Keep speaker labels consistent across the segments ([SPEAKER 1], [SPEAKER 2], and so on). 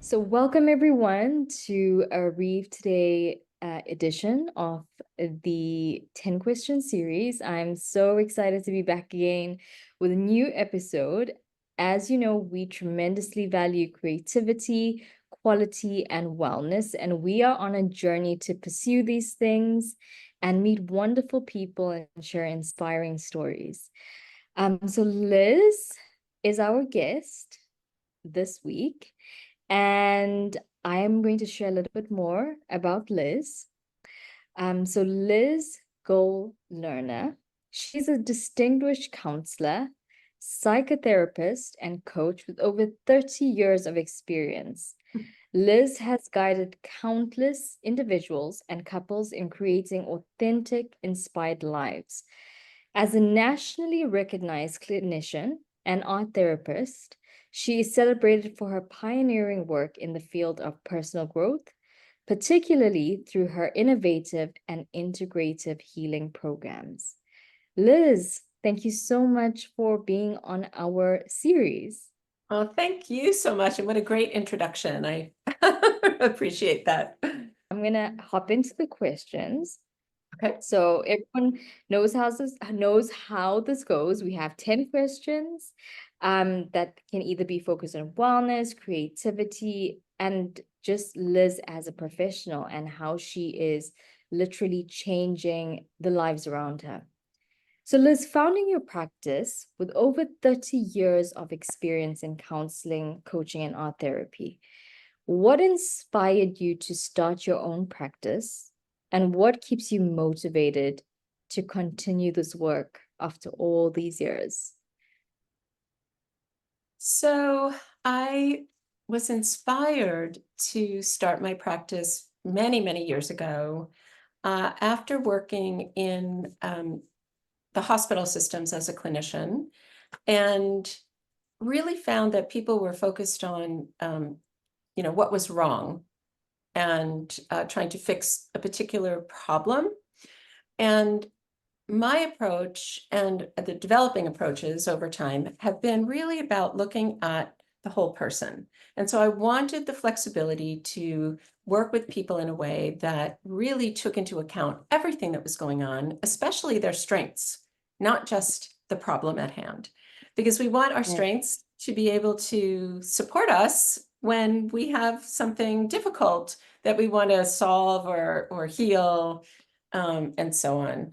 [SPEAKER 1] So welcome everyone to a Reve Today edition of the 10 question series. I'm so excited to be back again with a new episode. As you know, we tremendously value creativity, quality, and wellness, and we are on a journey to pursue these things and meet wonderful people and share inspiring stories. So Liz is our guest this week. And I am going to share a little bit more about Liz. So Liz Goll Lerner, she's a distinguished counselor, psychotherapist, and coach with over 30 years of experience. Liz has guided countless individuals and couples in creating authentic, inspired lives. As a nationally recognized clinician and art therapist, she is celebrated for her pioneering work in the field of personal growth, particularly through her innovative and integrative healing programs. Liz, thank you so much for being on our series.
[SPEAKER 2] Oh, thank you so much. And what a great introduction. I appreciate that.
[SPEAKER 1] I'm going to hop into the questions.
[SPEAKER 2] Okay.
[SPEAKER 1] So everyone knows how this goes. We have 10 questions that can either be focused on wellness, creativity, and just Liz as a professional and how she is literally changing the lives around her. So Liz, founding your practice with over 30 years of experience in counseling, coaching, and art therapy, what inspired you to start your own practice? And what keeps you motivated to continue this work after all these years?
[SPEAKER 2] So I was inspired to start my practice many, many years ago after working in the hospital systems as a clinician, and really found that people were focused on, what was wrong and trying to fix a particular problem. And my approach and the developing approaches over time have been really about looking at the whole person. And so I wanted the flexibility to work with people in a way that really took into account everything that was going on, especially their strengths, not just the problem at hand. Because we want our strengths to be able to support us when we have something difficult that we want to solve or heal, and so on.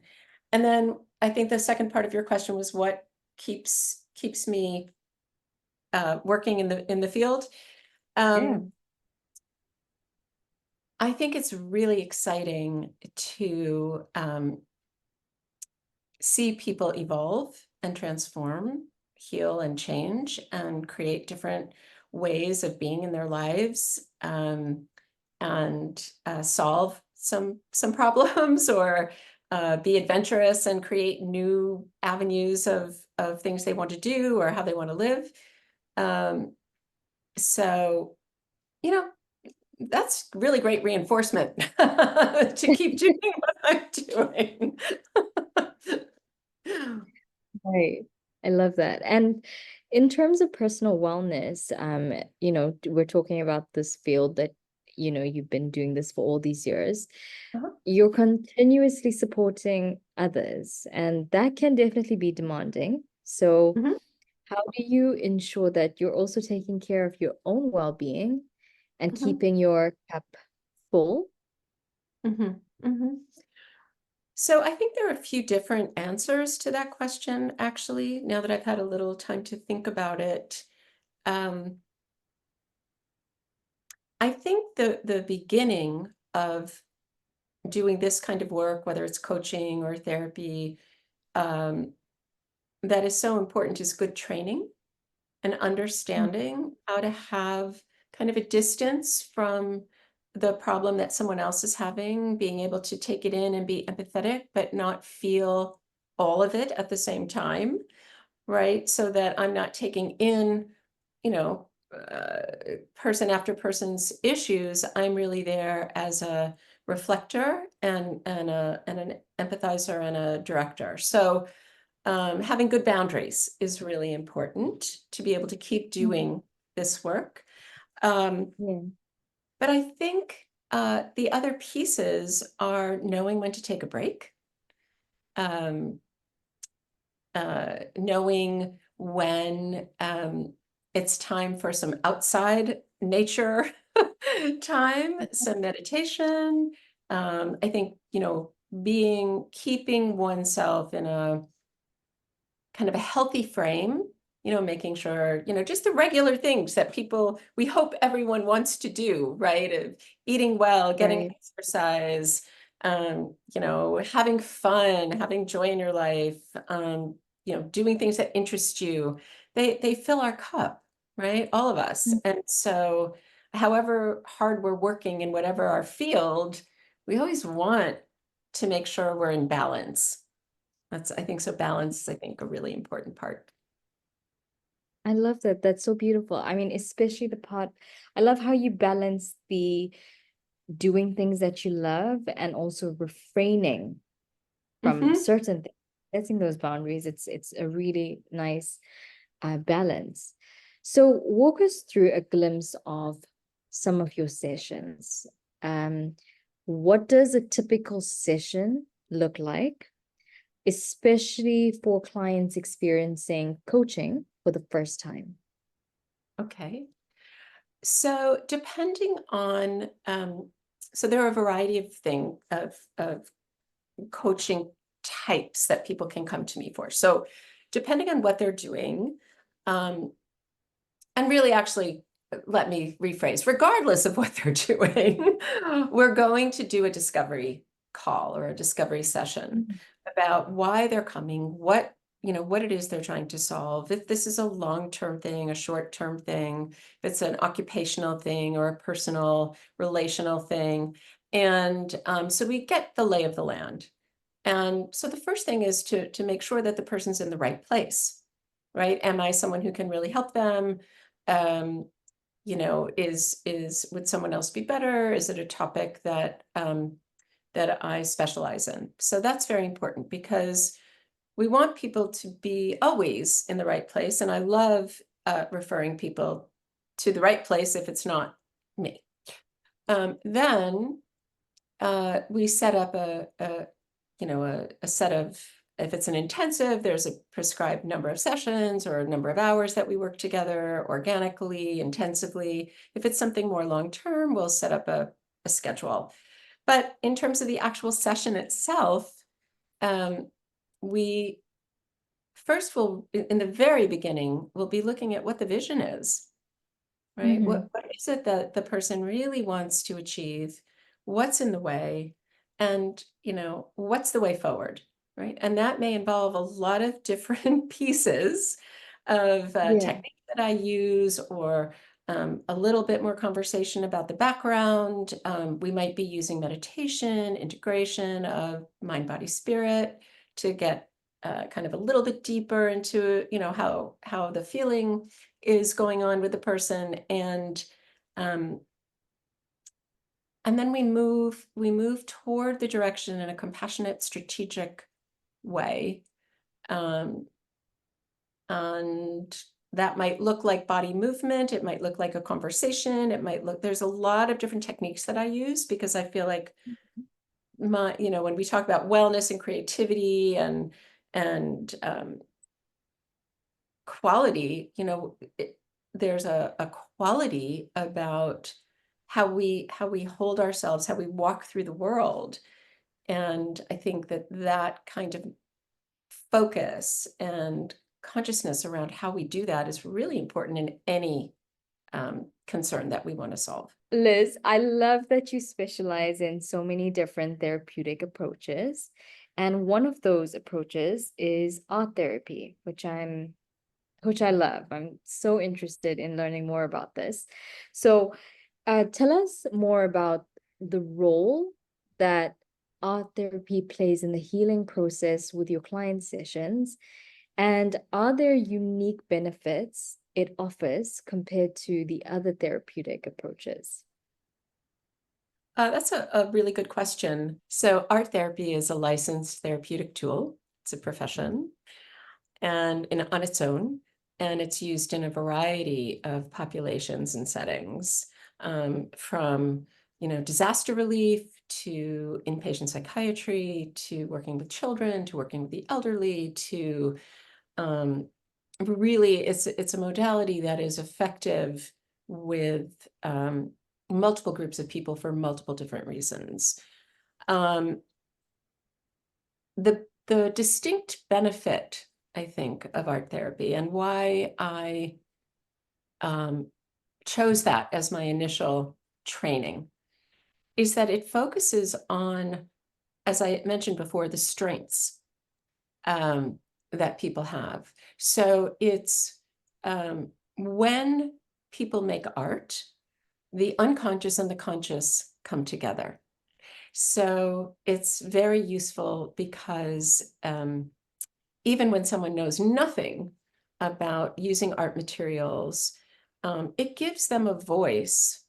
[SPEAKER 2] And then I think the second part of your question was what keeps me working in the field.
[SPEAKER 1] Yeah.
[SPEAKER 2] I think it's really exciting to see people evolve and transform, heal and change, and create different ways of being in their lives, and solve some problems, or be adventurous and create new avenues of things they want to do or how they want to live. So, that's really great reinforcement to keep doing what I'm doing.
[SPEAKER 1] Right. I love that. And in terms of personal wellness, we're talking about this field that, you've been doing this for all these years.
[SPEAKER 2] Uh-huh.
[SPEAKER 1] You're continuously supporting others, and that can definitely be demanding. So
[SPEAKER 2] Mhm.
[SPEAKER 1] how do you ensure that you're also taking care of your own well-being and
[SPEAKER 2] Mhm.
[SPEAKER 1] keeping your cup full?
[SPEAKER 2] Mhm. Mhm. So I think there are a few different answers to that question, actually, now that I've had a little time to think about it. Um, I think the beginning of doing this kind of work, whether it's coaching or therapy, um, that is so important is good training and understanding how to have kind of a distance from the problem that someone else is having, being able to take it in and be empathetic, but not feel all of it at the same time, right? So that I'm not taking in, you know, person after person's issues. I'm really there as a reflector and an empathizer and a director. So having good boundaries is really important to be able to keep doing this work.
[SPEAKER 1] Yeah.
[SPEAKER 2] But I think the other pieces are knowing when to take a break, um, knowing when it's time for some outside nature time, some meditation. I think, keeping oneself in a kind of a healthy frame, making sure, just the regular things that we hope everyone wants to do, right? Of eating well, getting
[SPEAKER 1] Right.
[SPEAKER 2] exercise, having fun, having joy in your life, doing things that interest you. They fill our cup, right? All of us.
[SPEAKER 1] Mm.
[SPEAKER 2] And so however hard we're working in whatever our field, we always want to make sure we're in balance. I think so balance is, I think, a really important part.
[SPEAKER 1] I love that. That's so beautiful. I mean, especially the part, I love how you balance the doing things that you love and also refraining from
[SPEAKER 2] Mhm.
[SPEAKER 1] certain things, setting those boundaries. It's a really nice balance. So walk us through a glimpse of some of your sessions. Um, what does a typical session look like, especially for clients experiencing coaching for the first time?
[SPEAKER 2] Okay. So depending on, so there are a variety of of coaching types that people can come to me for. So depending on what they're doing, um, and really actually, let me rephrase, regardless of what they're doing, we're going to do a discovery call or a discovery session
[SPEAKER 1] Mhm.
[SPEAKER 2] about why they're coming, what it is they're trying to solve. If this is a long-term thing, a short-term thing, if it's an occupational thing or a personal relational thing. And so we get the lay of the land. And so the first thing is to make sure that the person's in the right place, right? Am I someone who can really help them? Um, is would someone else be better? Is it a topic that I specialize in? So that's very important because we want people to be always in the right place. And I love referring people to the right place if it's not me. Then we set up a set of, if it's an intensive, there's a prescribed number of sessions or a number of hours that we work together organically, intensively. If it's something more long-term, we'll set up a schedule. But in terms of the actual session itself, um, we first will, in the very beginning, we'll be looking at what the vision is, right?
[SPEAKER 1] Mhm.
[SPEAKER 2] What is it that the person really wants to achieve? What's in the way? And, what's the way forward, right? And that may involve a lot of different pieces of
[SPEAKER 1] Yeah.
[SPEAKER 2] technique that I use, or a little bit more conversation about the background. We might be using meditation, integration of mind, body, spirit to get kind of a little bit deeper into, how the feeling is going on with the person. Um, and then we move toward the direction in a compassionate, strategic way. Um, and that might look like body movement. It might look like a conversation. There's a lot of different techniques that I use because I feel like when we talk about wellness and creativity and quality, there's a quality about how we hold ourselves, how we walk through the world. And I think that kind of focus and consciousness around how we do that is really important in any concern that we want to solve.
[SPEAKER 1] Liz, I love that you specialize in so many different therapeutic approaches. And one of those approaches is art therapy, which I love. I'm so interested in learning more about this. So, tell us more about the role that art therapy plays in the healing process with your client sessions, and are there unique benefits it offers compared to the other therapeutic approaches?
[SPEAKER 2] That's a really good question. So art therapy is a licensed therapeutic tool. It's a profession and on its own. and it's used in a variety of populations and settings, from disaster relief to inpatient psychiatry to working with children to working with the elderly to really it's a modality that is effective with multiple groups of people for multiple different reasons. Um, the distinct benefit, I think, of art therapy and why I chose that as my initial training is that it focuses on, as I mentioned before, the strengths that people have. So it's when people make art, the unconscious and the conscious come together. So it's very useful because even when someone knows nothing about using art materials, it gives them a voice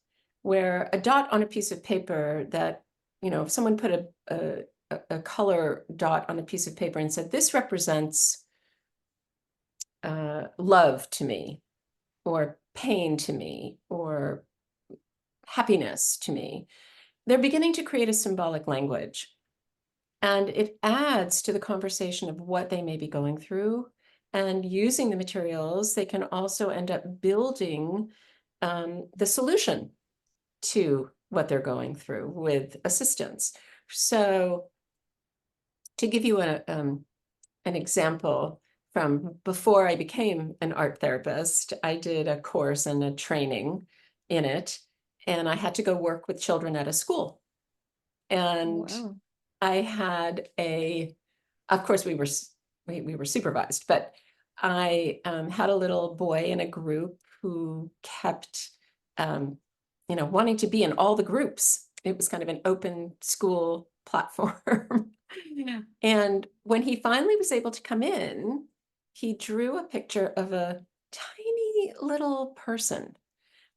[SPEAKER 2] where a dot on a piece of paper that, if someone put a color dot on a piece of paper and said, this represents love to me, or pain to me, or happiness to me, they're beginning to create a symbolic language. And it adds to the conversation of what they may be going through. And using the materials, they can also end up building the solution to what they're going through with assistance. So to give you an example from before I became an art therapist, I did a course and a training in it, and I had to go work with children at a school. And
[SPEAKER 1] Wow.
[SPEAKER 2] I had of course we were supervised, but I had a little boy in a group who kept, wanting to be in all the groups. It was kind of an open school platform. Yeah. And when he finally was able to come in, he drew a picture of a tiny little person.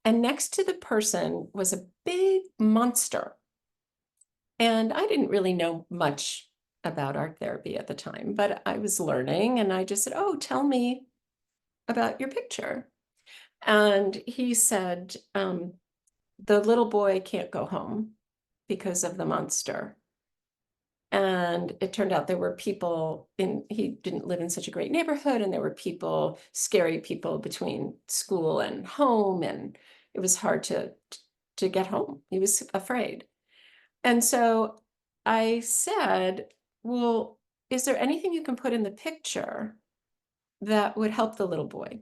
[SPEAKER 2] And next to the person was a big monster. And I didn't really know much about art therapy at the time, but I was learning and I just said, oh, tell me about your picture. And he said, the little boy can't go home because of the monster. And it turned out there were people he didn't live in such a great neighborhood, and there were people, scary people between school and home, and it was hard to get home. He was afraid. And so I said, well, is there anything you can put in the picture that would help the little boy?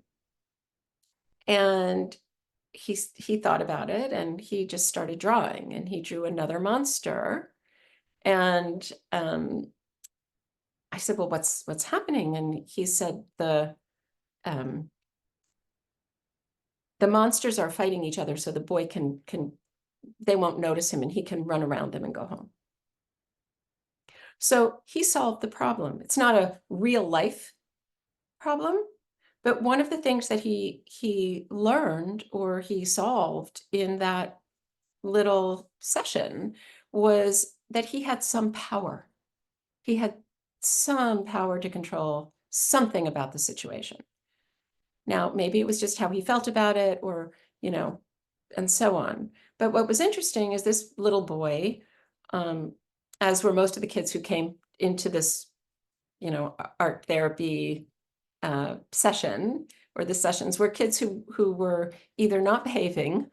[SPEAKER 2] And he thought about it and he just started drawing, and he drew another monster. And I said, well, what's happening? And he said um, the monsters are fighting each other, so the boy can they won't notice him and he can run around them and go home. So he solved the problem. It's not a real life problem, but one of the things that he learned or he solved in that little session was that he had some power. He had some power to control something about the situation. Now, maybe it was just how he felt about it, or, and so on. But what was interesting is this little boy, as were most of the kids who came into this, art therapy session, or the sessions, were kids who were either not behaving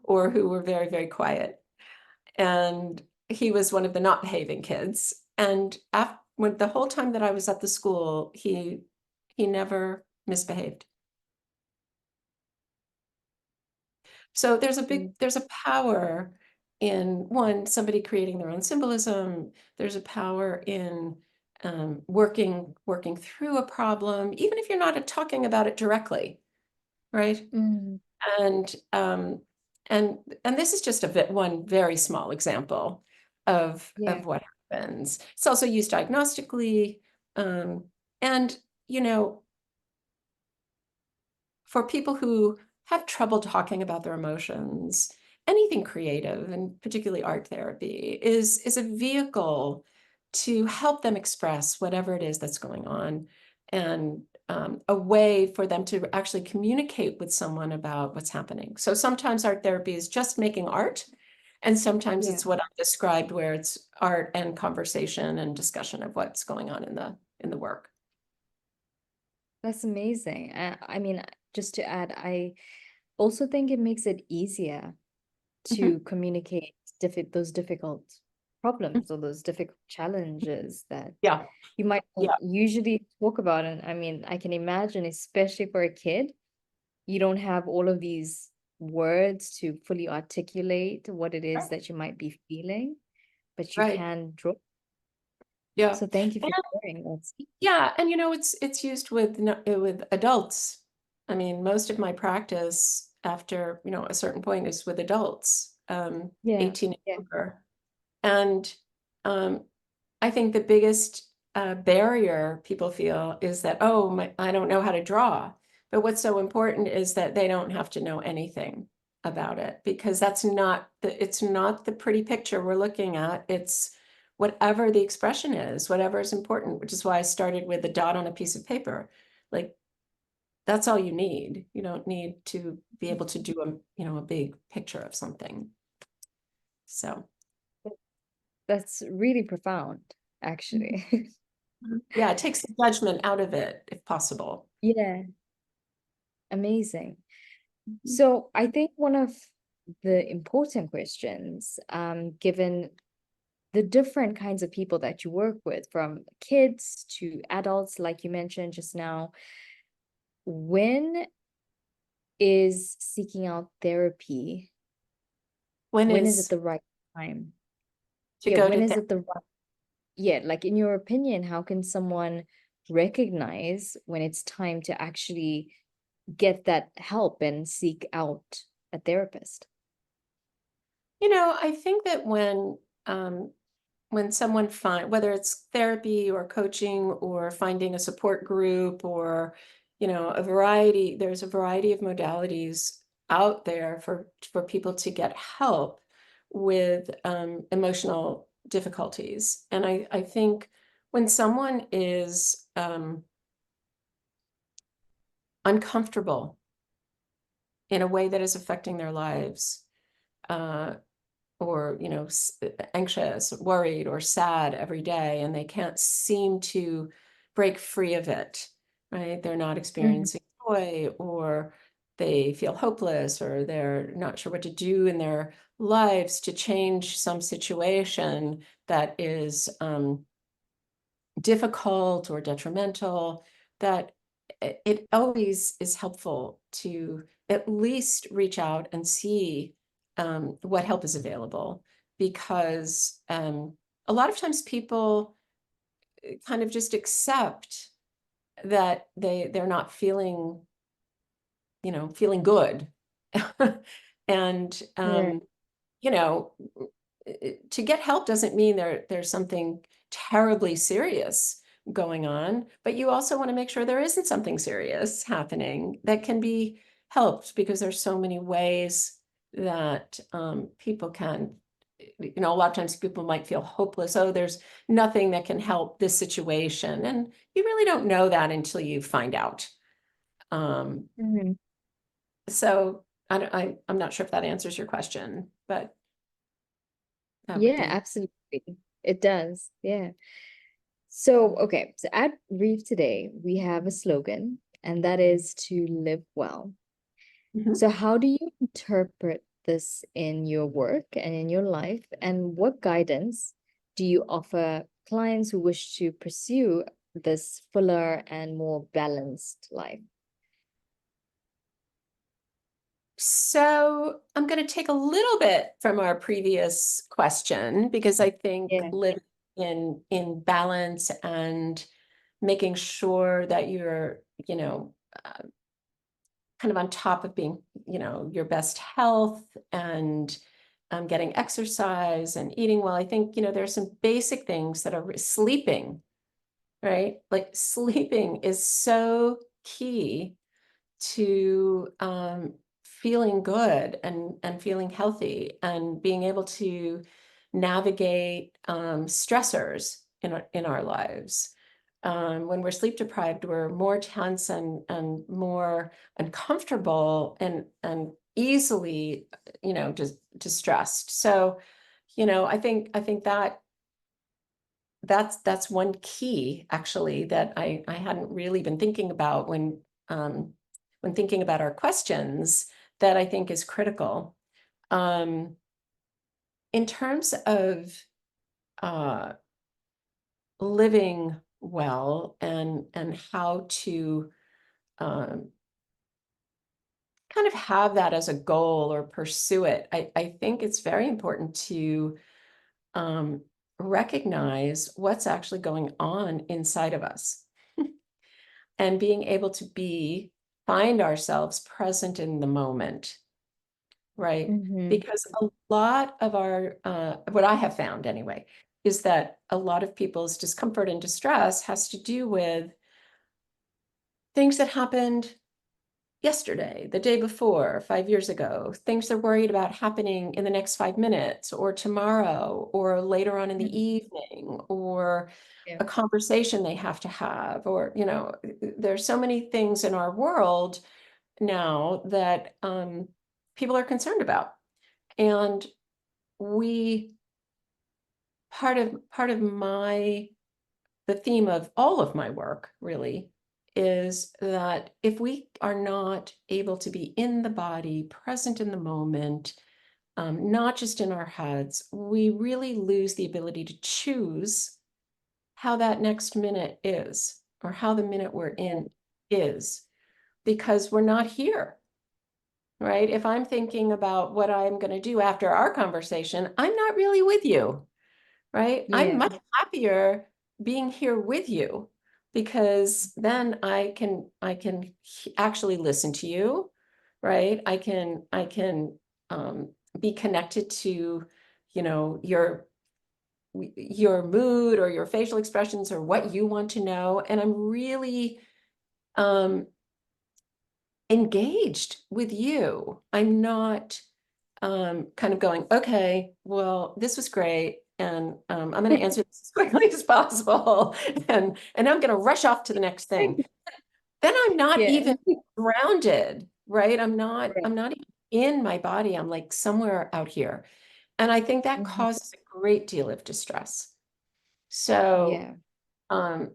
[SPEAKER 2] or who were very, very quiet. And he was one of the not behaving kids. And when the whole time that I was at the school, he never misbehaved. So there's a power in somebody creating their own symbolism. There's a power in working through a problem, even if you're not talking about it directly, right?
[SPEAKER 1] Mm,
[SPEAKER 2] And and this is just one very small example of
[SPEAKER 1] yeah.
[SPEAKER 2] what happens. It's also used diagnostically, and you know, for people who have trouble talking about their emotions, anything creative, and particularly art therapy, is a vehicle to help them express whatever it is that's going on. And a way for them to actually communicate with someone about what's happening. So sometimes art therapy is just making art, and sometimes
[SPEAKER 1] Yeah,
[SPEAKER 2] it's what I described, where it's art and conversation and discussion of what's going on in the work.
[SPEAKER 1] that's amazing. I mean, just to add, I also think it makes it easier
[SPEAKER 2] Mhm.
[SPEAKER 1] to communicate those difficult problems or those difficult challenges that
[SPEAKER 2] Yeah,
[SPEAKER 1] you might not
[SPEAKER 2] yeah,
[SPEAKER 1] usually talk about. And I mean, I can imagine, especially for a kid, you don't have all of these words to fully articulate what it is
[SPEAKER 2] right,
[SPEAKER 1] that you might be feeling, but you
[SPEAKER 2] right.
[SPEAKER 1] can draw.
[SPEAKER 2] Yeah.
[SPEAKER 1] So thank you for sharing that.
[SPEAKER 2] Yeah, and it's used with adults. I mean, most of my practice after, a certain point is with adults,
[SPEAKER 1] Yeah,
[SPEAKER 2] 18 and
[SPEAKER 1] yeah,
[SPEAKER 2] younger. And um, I think the biggest barrier people feel is that, oh, I don't know how to draw. But what's so important is that they don't have to know anything about it, because it's not the pretty picture we're looking at. It's whatever the expression is, whatever is important, which is why I started with a dot on a piece of paper. Like, that's all you need. You don't need to be able to do a big picture of something. So,
[SPEAKER 1] that's really profound,
[SPEAKER 2] mhm,
[SPEAKER 1] actually.
[SPEAKER 2] mhm. Yeah, it takes the judgment out of it if possible.
[SPEAKER 1] Yeah, amazing.
[SPEAKER 2] Mhm.
[SPEAKER 1] So I think one of the important questions, given the different kinds of people that you work with, from kids to adults, like you mentioned just now, when is seeking out therapy?
[SPEAKER 2] When
[SPEAKER 1] When is it
[SPEAKER 2] is
[SPEAKER 1] the right time?
[SPEAKER 2] to
[SPEAKER 1] Yeah,
[SPEAKER 2] go
[SPEAKER 1] when
[SPEAKER 2] to
[SPEAKER 1] is
[SPEAKER 2] therapy?
[SPEAKER 1] it the right, yeah, like in your opinion, how can someone recognize when it's time to actually get that help and seek out a therapist?
[SPEAKER 2] I think that when someone whether it's therapy or coaching or finding a support group, or there's a variety of modalities out there for people to get help with emotional difficulties. And I think when someone is uncomfortable in a way that is affecting their lives, uh, or anxious, worried, or sad every day, and they can't seem to break free of it, right? They're not
[SPEAKER 1] Mhm.
[SPEAKER 2] experiencing joy, or they feel hopeless, or they're not sure what to do in their lives to change some situation that is difficult or detrimental. That it always is helpful to at least reach out and see what help is available, because a lot of times people kind of just accept that they're not feeling good. And
[SPEAKER 1] Yeah.
[SPEAKER 2] you know to get help doesn't mean there's something terribly serious going on, but you also want to make sure there isn't something serious happening that can be helped, because there's so many ways that people can, a lot of times people might feel hopeless. Oh, there's nothing that can help this situation. And you really don't know that until you find out. Um,
[SPEAKER 1] Mhm.
[SPEAKER 2] so I'm not sure if that answers your question, but that would
[SPEAKER 1] Yeah,
[SPEAKER 2] be.
[SPEAKER 1] absolutely. It does. Yeah. So, okay. So at Reeve today, we have a slogan, and that is to live well.
[SPEAKER 2] Mhm.
[SPEAKER 1] So, how do you interpret this in your work and in your life? And what guidance do you offer clients who wish to pursue this fuller and more balanced life?
[SPEAKER 2] So I'm going to take a little bit from our previous question, because I think
[SPEAKER 1] Yeah.
[SPEAKER 2] living in balance and making sure that you're, uh, kind of on top of being, your best health, and getting exercise and eating well. I think, there's some basic things that are sleeping, right? Like, sleeping is so key to feeling good and feeling healthy, and being able to navigate stressors in our lives. when we're sleep deprived, we're more tense and more uncomfortable and easily, just distressed. So, I think that's one key actually that I hadn't really been thinking about when thinking about our questions that I think is critical. Um, in terms of uh, living well and how to um, kind of have that as a goal or pursue it, I think it's very important to um, recognize what's actually going on inside of us and being able to find ourselves present in the moment, right?
[SPEAKER 1] Mm-hmm.
[SPEAKER 2] Because a lot of what I have found anyway, is that a lot of people's discomfort and distress has to do with things that happened yesterday, the day before, 5 years ago, things they're worried about happening in the next 5 minutes or tomorrow or later on in the evening or
[SPEAKER 1] Yeah.
[SPEAKER 2] a conversation they have to have, or, there's so many things in our world now that people are concerned about. And we, part of the theme of all of my work really is that if we are not able to be in the body, present in the moment, not just in our heads, we really lose the ability to choose how that next minute is or how the minute we're in is, because we're not here, right? If I'm thinking about what I'm going to do after our conversation, I'm not really with you, right? I'm
[SPEAKER 1] Yeah.
[SPEAKER 2] much happier being here with you because then I can actually listen to you, right? I can be connected to, your mood or your facial expressions or what you want to know, and I'm really um engaged with you. I'm not kind of going, okay, well, this was great. And I'm going to answer this as quickly as possible. And I'm going to rush off to the next thing. Then I'm not
[SPEAKER 1] Yeah.
[SPEAKER 2] even grounded, right?
[SPEAKER 1] Right.
[SPEAKER 2] I'm not even in my body. I'm like somewhere out here. And I think that
[SPEAKER 1] Mhm.
[SPEAKER 2] causes a great deal of distress. So,
[SPEAKER 1] Yeah.
[SPEAKER 2] um,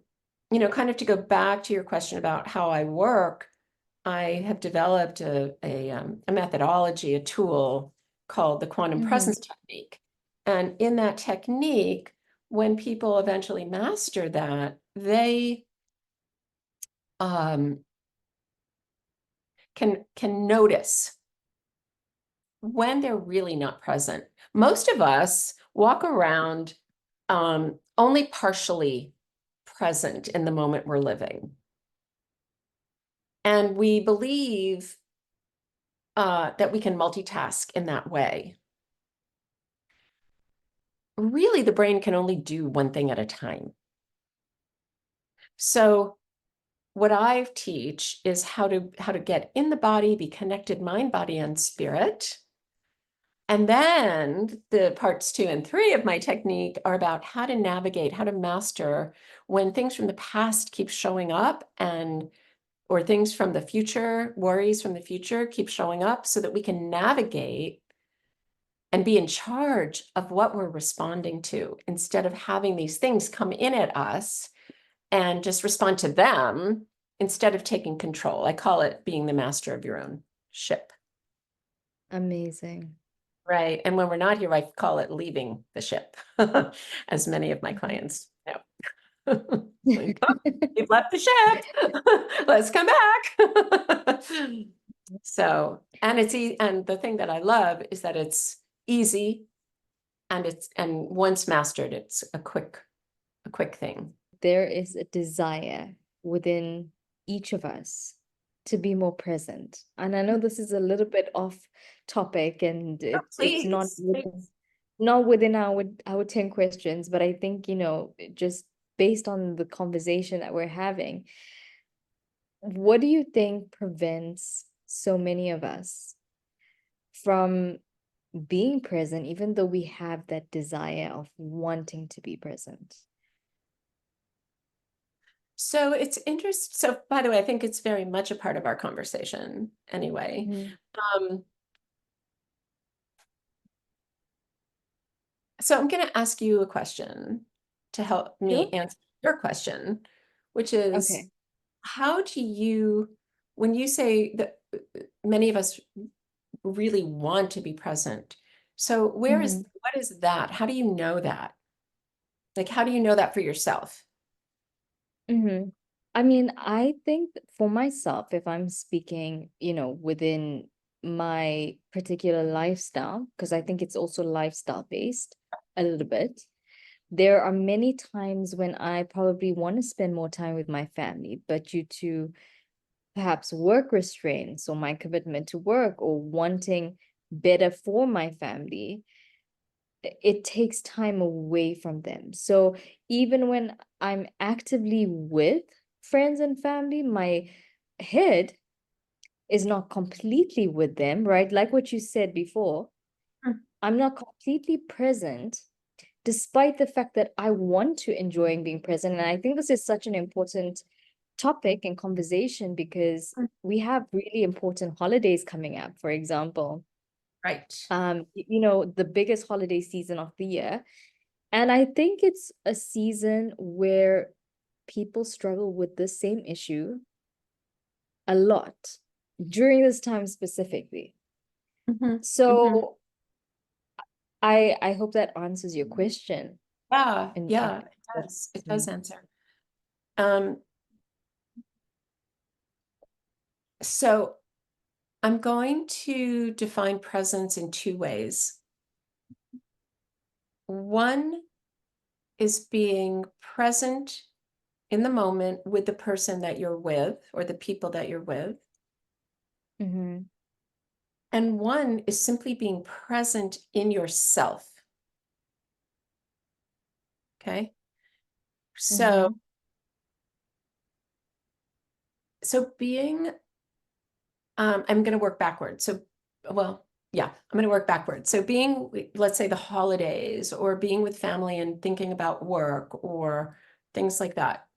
[SPEAKER 2] kind of to go back to your question about how I work, I have developed a methodology, a tool called the quantum
[SPEAKER 1] Hmm.
[SPEAKER 2] presence technique. And in that technique, when people eventually master that, they um, can notice when they're really not present. Most of us walk around only partially present in the moment we're living. And we believe that we can multitask in that way. Really, the brain can only do one thing at a time. So what I teach is how to get in the body, be connected mind, body, and spirit. And then the parts 2 and 3 of my technique are about how to navigate, how to master when things from the past keep showing up or things from the future, worries from the future keep showing up so that we can navigate and be in charge of what we're responding to instead of having these things come in at us and just respond to them instead of taking control. I call it being the master of your own ship,
[SPEAKER 1] Amazing.
[SPEAKER 2] right? And when we're not here, I call it leaving the ship, as many of my clients know. Like, "Oh, you've left the ship. Let's come back." So, and the thing that I love is that it's easy and once mastered, it's a quick thing.
[SPEAKER 1] There is a desire within each of us to be more present. And I know this is a little bit off topic and
[SPEAKER 2] Oh,
[SPEAKER 1] it's not
[SPEAKER 2] please, please.
[SPEAKER 1] not within our 10 questions, but I think, just based on the conversation that we're having, what do you think prevents so many of us from being present, even though we have that desire of wanting to be present?
[SPEAKER 2] So it's interesting. So by the way, I think it's very much a part of our conversation anyway.
[SPEAKER 1] Mhm.
[SPEAKER 2] Um, so I'm going to ask you a question to help me
[SPEAKER 1] Sure.
[SPEAKER 2] answer your question, which is,
[SPEAKER 1] Okay.
[SPEAKER 2] how do you, when you say that many of us really want to be present, so
[SPEAKER 1] Mhm.
[SPEAKER 2] what is that? How do you know that? Like, how do you know that for yourself?
[SPEAKER 1] Mhm. I mean, I think for myself, if I'm speaking, within my particular lifestyle, because I think it's also lifestyle based a little bit, there are many times when I probably want to spend more time with my family, but due to perhaps work restraints or my commitment to work or wanting better for my family, it takes time away from them. So even when I'm actively with friends and family, my head is not completely with them, right? Like what you said before,
[SPEAKER 2] Mm.
[SPEAKER 1] I'm not completely present, despite the fact that I want to enjoy being present. And I think this is such an important topic and conversation because
[SPEAKER 2] Mm.
[SPEAKER 1] we have really important holidays coming up, for example.
[SPEAKER 2] Right.
[SPEAKER 1] The biggest holiday season of the year. And I think it's a season where people struggle with the same issue a lot during this time specifically.
[SPEAKER 2] Hmm. Hmm.
[SPEAKER 1] So I hope that answers your question
[SPEAKER 2] Yeah,
[SPEAKER 1] in
[SPEAKER 2] yeah, it does. It does
[SPEAKER 1] me.
[SPEAKER 2] answer. Um, so I'm going to define presence in two ways. One is being present in the moment with the person that you're with or the people that you're with.
[SPEAKER 1] Mm-hmm.
[SPEAKER 2] And one is simply being present in yourself. Okay. So,
[SPEAKER 1] Mm-hmm.
[SPEAKER 2] so being, I'm going to work backwards. So, well, yeah, I'm going to work backwards. So being, let's say the holidays or being with family and thinking about work or things like that.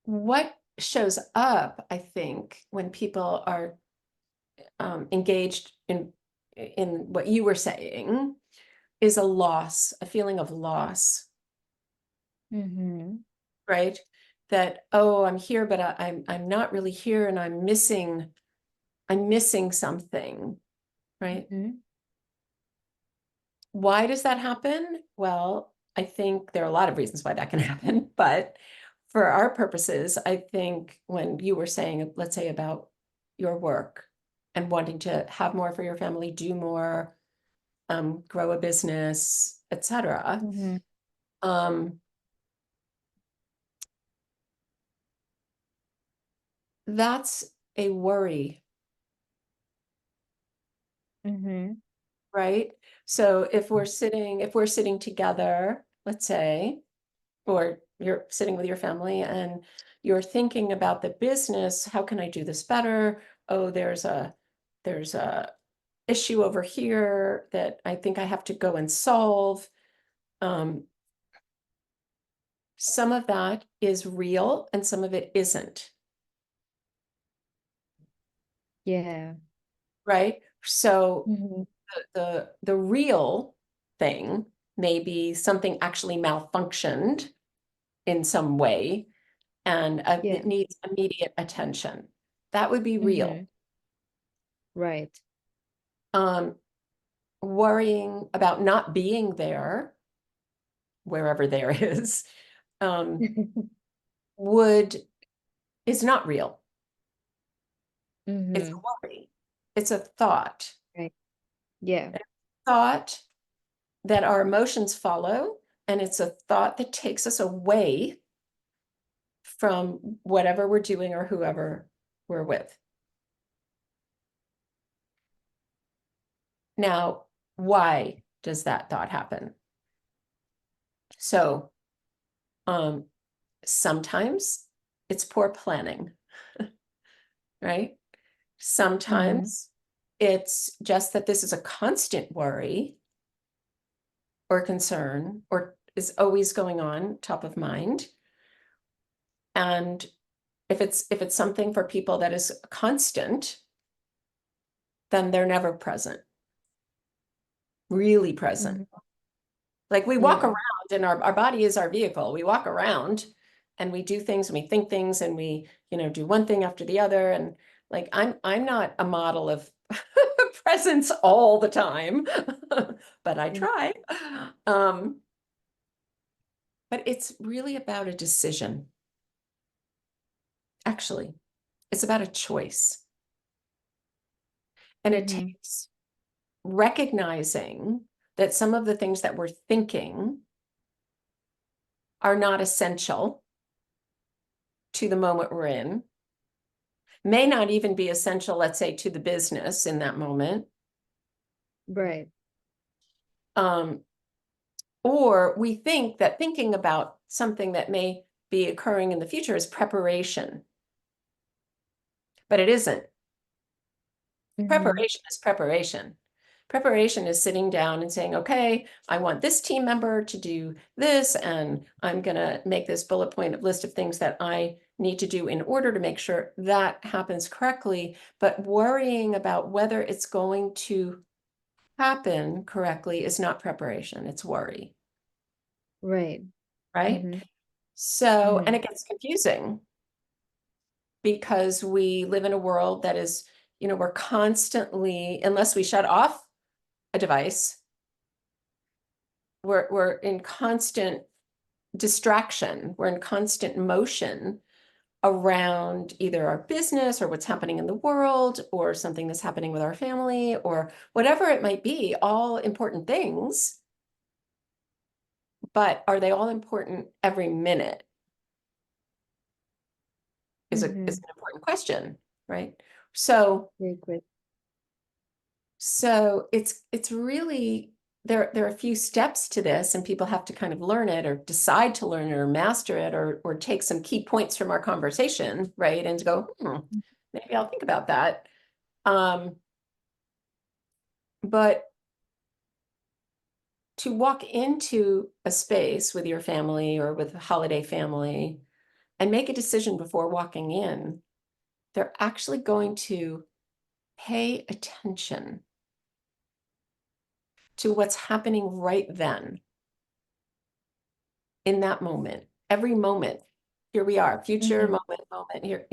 [SPEAKER 2] What shows up, I think, when people are engaged in what you were saying is a loss, a feeling of loss,
[SPEAKER 1] Mm-hmm.
[SPEAKER 2] right? That, oh, I'm here, but I'm not really here, and I'm missing something, right?
[SPEAKER 1] Mm-hmm.
[SPEAKER 2] Why does that happen? Well, I think there are a lot of reasons why that can happen, but for our purposes, I think when you were saying, let's say about your work and wanting to have more for your family, do more, grow a business, etc.
[SPEAKER 1] Mm-hmm.
[SPEAKER 2] Um, that's a worry,
[SPEAKER 1] Mm-hmm.
[SPEAKER 2] right? So if we're sitting together, let's say, or you're sitting with your family and you're thinking about the business, how can I do this better? Oh, there's a issue over here that I think I have to go and solve. Um, some of that is real and some of it isn't,
[SPEAKER 1] Yeah.
[SPEAKER 2] right? So
[SPEAKER 1] Mm-hmm.
[SPEAKER 2] the real thing may be something actually malfunctioned in some way and
[SPEAKER 1] Yeah.
[SPEAKER 2] it needs immediate attention. That would be real.
[SPEAKER 1] Mm-hmm. Right.
[SPEAKER 2] Um, worrying about not being there, wherever there is, um, would is not real. It's a
[SPEAKER 1] Mm-hmm.
[SPEAKER 2] worry. It's a thought.
[SPEAKER 1] Right. Yeah.
[SPEAKER 2] A thought that our emotions follow, and it's a thought that takes us away from whatever we're doing or whoever we're with. Now, why does that thought happen? So, um, sometimes it's poor planning, right?
[SPEAKER 1] Mm-hmm.
[SPEAKER 2] Sometimes it's just that this is a constant worry or concern or is always going on top of mind. And if it's something for people that is constant, then they're never present, really present.
[SPEAKER 1] Mhm.
[SPEAKER 2] Like we walk
[SPEAKER 1] Yeah.
[SPEAKER 2] around and our body is our vehicle. We walk around and we do things and we think things and we, do one thing after the other. And like I'm not a model of presence all the time, but I
[SPEAKER 1] Mm.
[SPEAKER 2] try. Um, but it's really about a decision. Actually, it's about a choice. And it
[SPEAKER 1] Mhm.
[SPEAKER 2] takes recognizing that some of the things that we're thinking are not essential to the moment we're in, may not even be essential, let's say, to the business in that moment.
[SPEAKER 1] Right.
[SPEAKER 2] Um, or we think that thinking about something that may be occurring in the future is preparation, but it isn't.
[SPEAKER 1] Mhm.
[SPEAKER 2] Preparation is preparation. Preparation is sitting down and saying, okay, I want this team member to do this, and I'm going to make this bullet point list of things that I need to do in order to make sure that happens correctly. But worrying about whether it's going to happen correctly is not preparation, it's worry,
[SPEAKER 1] Right.
[SPEAKER 2] right?
[SPEAKER 1] Mhm.
[SPEAKER 2] So, and
[SPEAKER 1] Mhm.
[SPEAKER 2] it gets confusing because we live in a world that is, we're constantly, unless we shut off a device, we're in constant distraction, we're in constant motion around either our business or what's happening in the world or something that's happening with our family or whatever it might be, all important things. But are they all important every minute is
[SPEAKER 1] Mhm.
[SPEAKER 2] an important question, right? So
[SPEAKER 1] Very good.
[SPEAKER 2] it's really there are a few steps to this, and people have to kind of learn it or decide to learn it or master it or take some key points from our conversation, right? And go, maybe I'll think about that. Um, but to walk into a space with your family or with a holiday family and make a decision before walking in, they're actually going to pay attention to what's happening right then in that moment, every moment. Here we are, future,
[SPEAKER 1] Mhm.
[SPEAKER 2] moment here,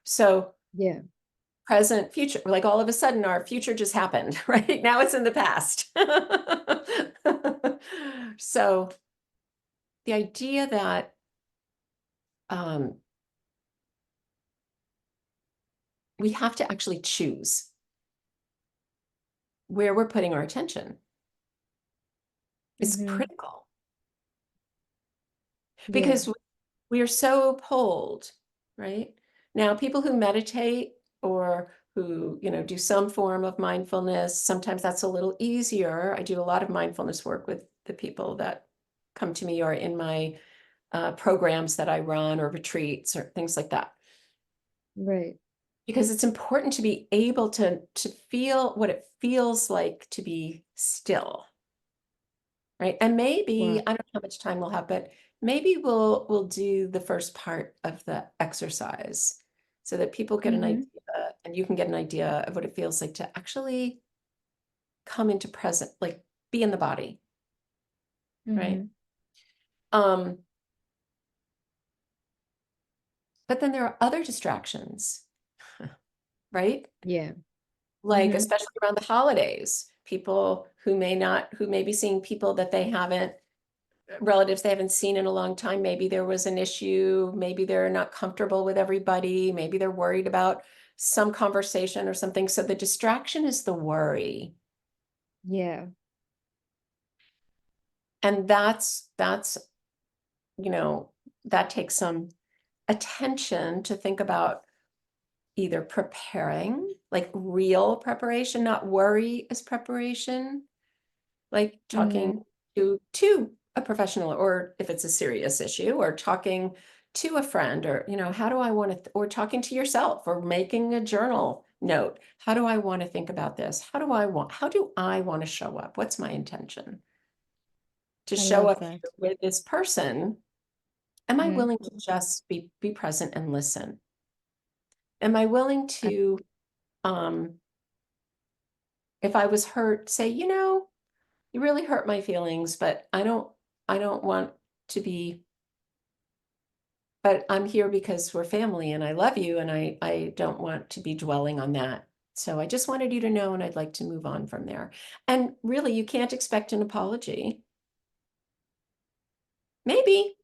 [SPEAKER 2] So
[SPEAKER 1] Yeah.
[SPEAKER 2] present, future, like all of a sudden our future just happened, right? Now it's in the past. So the idea that um, we have to actually choose where we're putting our attention is
[SPEAKER 1] Mhm.
[SPEAKER 2] critical
[SPEAKER 1] Yeah.
[SPEAKER 2] because we are so pulled, right? Now, people who meditate or who, do some form of mindfulness, sometimes that's a little easier. I do a lot of mindfulness work with the people that come to me or in my programs that I run or retreats or things like that.
[SPEAKER 1] Right.
[SPEAKER 2] Because it's important to be able to feel what it feels like to be still. Right. And maybe,
[SPEAKER 1] Wow.
[SPEAKER 2] I don't know how much time we'll have, but maybe we'll do the first part of the exercise so that people get an idea
[SPEAKER 1] Mhm.
[SPEAKER 2] and you can get an idea of what it feels like to actually come into present, like be in the body, right?
[SPEAKER 1] Mhm.
[SPEAKER 2] Um, but then there are other distractions, right?
[SPEAKER 1] Yeah.
[SPEAKER 2] Like
[SPEAKER 1] Mhm.
[SPEAKER 2] especially around the holidays, people who may be seeing people that they haven't relatives they haven't seen in a long time. Maybe there was an issue. Maybe they're not comfortable with everybody. Maybe they're worried about some conversation or something. So the distraction is the worry.
[SPEAKER 1] Yeah.
[SPEAKER 2] And you know, that takes some attention to think about either preparing, like real preparation, not worry as preparation, like talking
[SPEAKER 1] Mhm.
[SPEAKER 2] to a professional or if it's a serious issue or talking to a friend or how do I want to or talking to yourself or making a journal note. How do I want to think about this? How do I want to show up? What's my intention? to
[SPEAKER 1] I
[SPEAKER 2] show
[SPEAKER 1] love
[SPEAKER 2] up
[SPEAKER 1] that.
[SPEAKER 2] here with this person, am I
[SPEAKER 1] Mm-hmm.
[SPEAKER 2] willing to just be present and listen? Am I willing to, um, if I was hurt, say, you really hurt my feelings, but I don't want to be, but I'm here because we're family and I love you and I don't want to be dwelling on that. So I just wanted you to know and I'd like to move on from there. And really, you can't expect an apology. Maybe,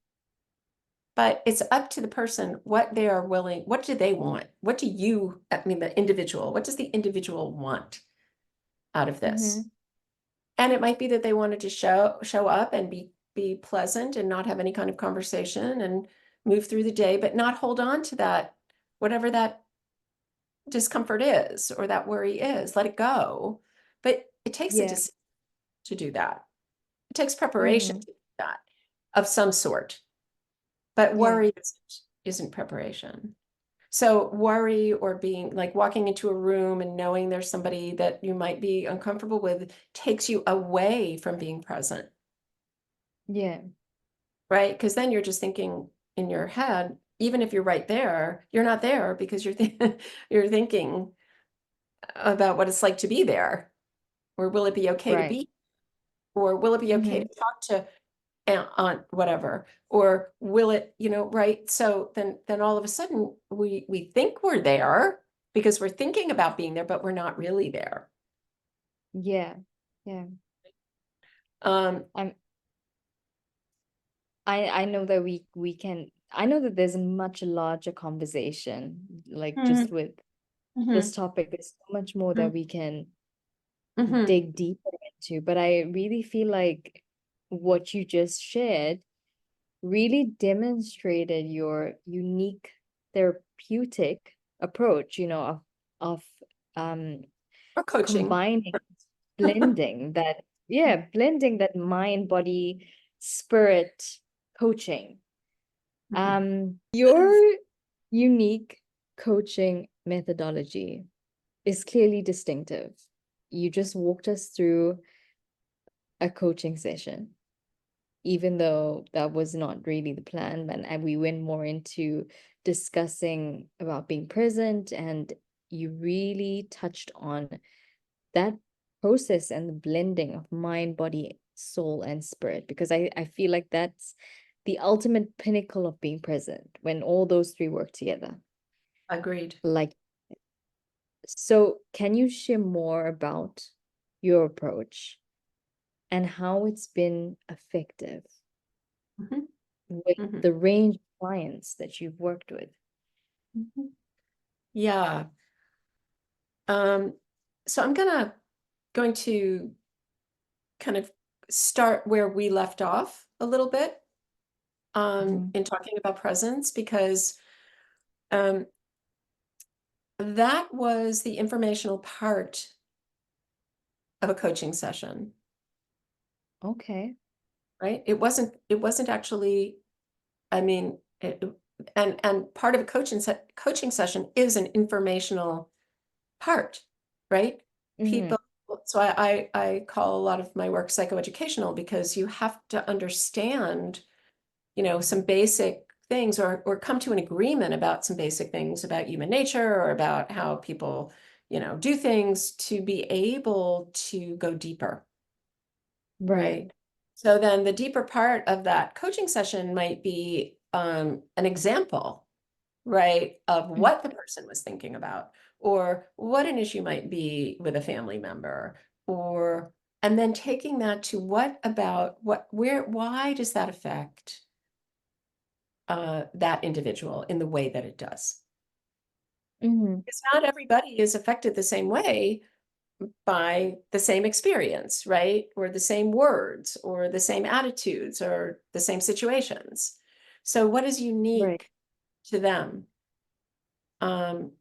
[SPEAKER 2] but it's up to the person what they are willing, what do they want? What do you, I mean, the individual, what does the individual want out of
[SPEAKER 1] Mm-hmm.
[SPEAKER 2] this? And it might be that they wanted to show up and be pleasant and not have any kind of conversation and move through the day, but not hold on to that, whatever that discomfort is or that worry is, let it go. But it takes a
[SPEAKER 1] Yeah.
[SPEAKER 2] decision to do that. It takes preparation
[SPEAKER 1] Mm-hmm.
[SPEAKER 2] to do that of some sort. But
[SPEAKER 1] Yeah.
[SPEAKER 2] worry isn't preparation. So worry or being like walking into a room and knowing there's somebody that you might be uncomfortable with takes you away from being present,
[SPEAKER 1] Yeah.
[SPEAKER 2] right? Because then you're just thinking in your head, even if you're right there, you're not there because you're thinking about what it's like to be there, or will it be okay to
[SPEAKER 1] Right.
[SPEAKER 2] be, or will it be okay
[SPEAKER 1] Mm-hmm.
[SPEAKER 2] to talk to aunt whatever, or will it, right? So then all of a sudden we think we're there because we're thinking about being there, but we're not really there.
[SPEAKER 1] Yeah. Yeah.
[SPEAKER 2] um
[SPEAKER 1] I'm I know that we can I know that there's a much larger conversation, like just
[SPEAKER 2] Mhm,
[SPEAKER 1] with this
[SPEAKER 2] mhm,
[SPEAKER 1] topic. There's so much more
[SPEAKER 2] mhm,
[SPEAKER 1] that we can
[SPEAKER 2] mhm.
[SPEAKER 1] dig deeper into, but I really feel like what you just shared really demonstrated your unique therapeutic approach, of um
[SPEAKER 2] Or coaching.
[SPEAKER 1] combining, blending that, yeah, blending that mind, body, spirit coaching.
[SPEAKER 2] Mhm.
[SPEAKER 1] Your unique coaching methodology is clearly distinctive. You just walked us through a coaching session, even though that was not really the plan. And we went more into discussing about being present, and you really touched on that process and the blending of mind, body, soul, and spirit, because I feel like that's the ultimate pinnacle of being present when all those three work together.
[SPEAKER 2] Agreed.
[SPEAKER 1] Like, so can you share more about your approach and how it's been effective
[SPEAKER 2] Mhm,
[SPEAKER 1] with
[SPEAKER 2] mhm,
[SPEAKER 1] the range of clients that you've worked with?
[SPEAKER 2] mhm. Yeah. um so I'm going to kind of start where we left off a little bit,
[SPEAKER 1] Mhm.
[SPEAKER 2] in talking about presence, because um, that was the informational part of a coaching session,
[SPEAKER 1] Okay.
[SPEAKER 2] right? It wasn't actually, I mean, and part of a coaching session is an informational part, right?
[SPEAKER 1] Hmm.
[SPEAKER 2] People, so I call a lot of my work psychoeducational, because you have to understand, some basic things, or come to an agreement about some basic things about human nature or about how people, do things, to be able to go deeper,
[SPEAKER 1] Right.
[SPEAKER 2] right? So then the deeper part of that coaching session might be, an example, right, of
[SPEAKER 1] Mm.
[SPEAKER 2] what the person was thinking about, or what an issue might be with a family member, or, and then taking that to why does that affect that individual in the way that it does.
[SPEAKER 1] Hmm.
[SPEAKER 2] Because not everybody is affected the same way by the same experience, right? Or the same words, or the same attitudes, or the same situations. So, what is
[SPEAKER 1] Right.
[SPEAKER 2] unique to them? Um,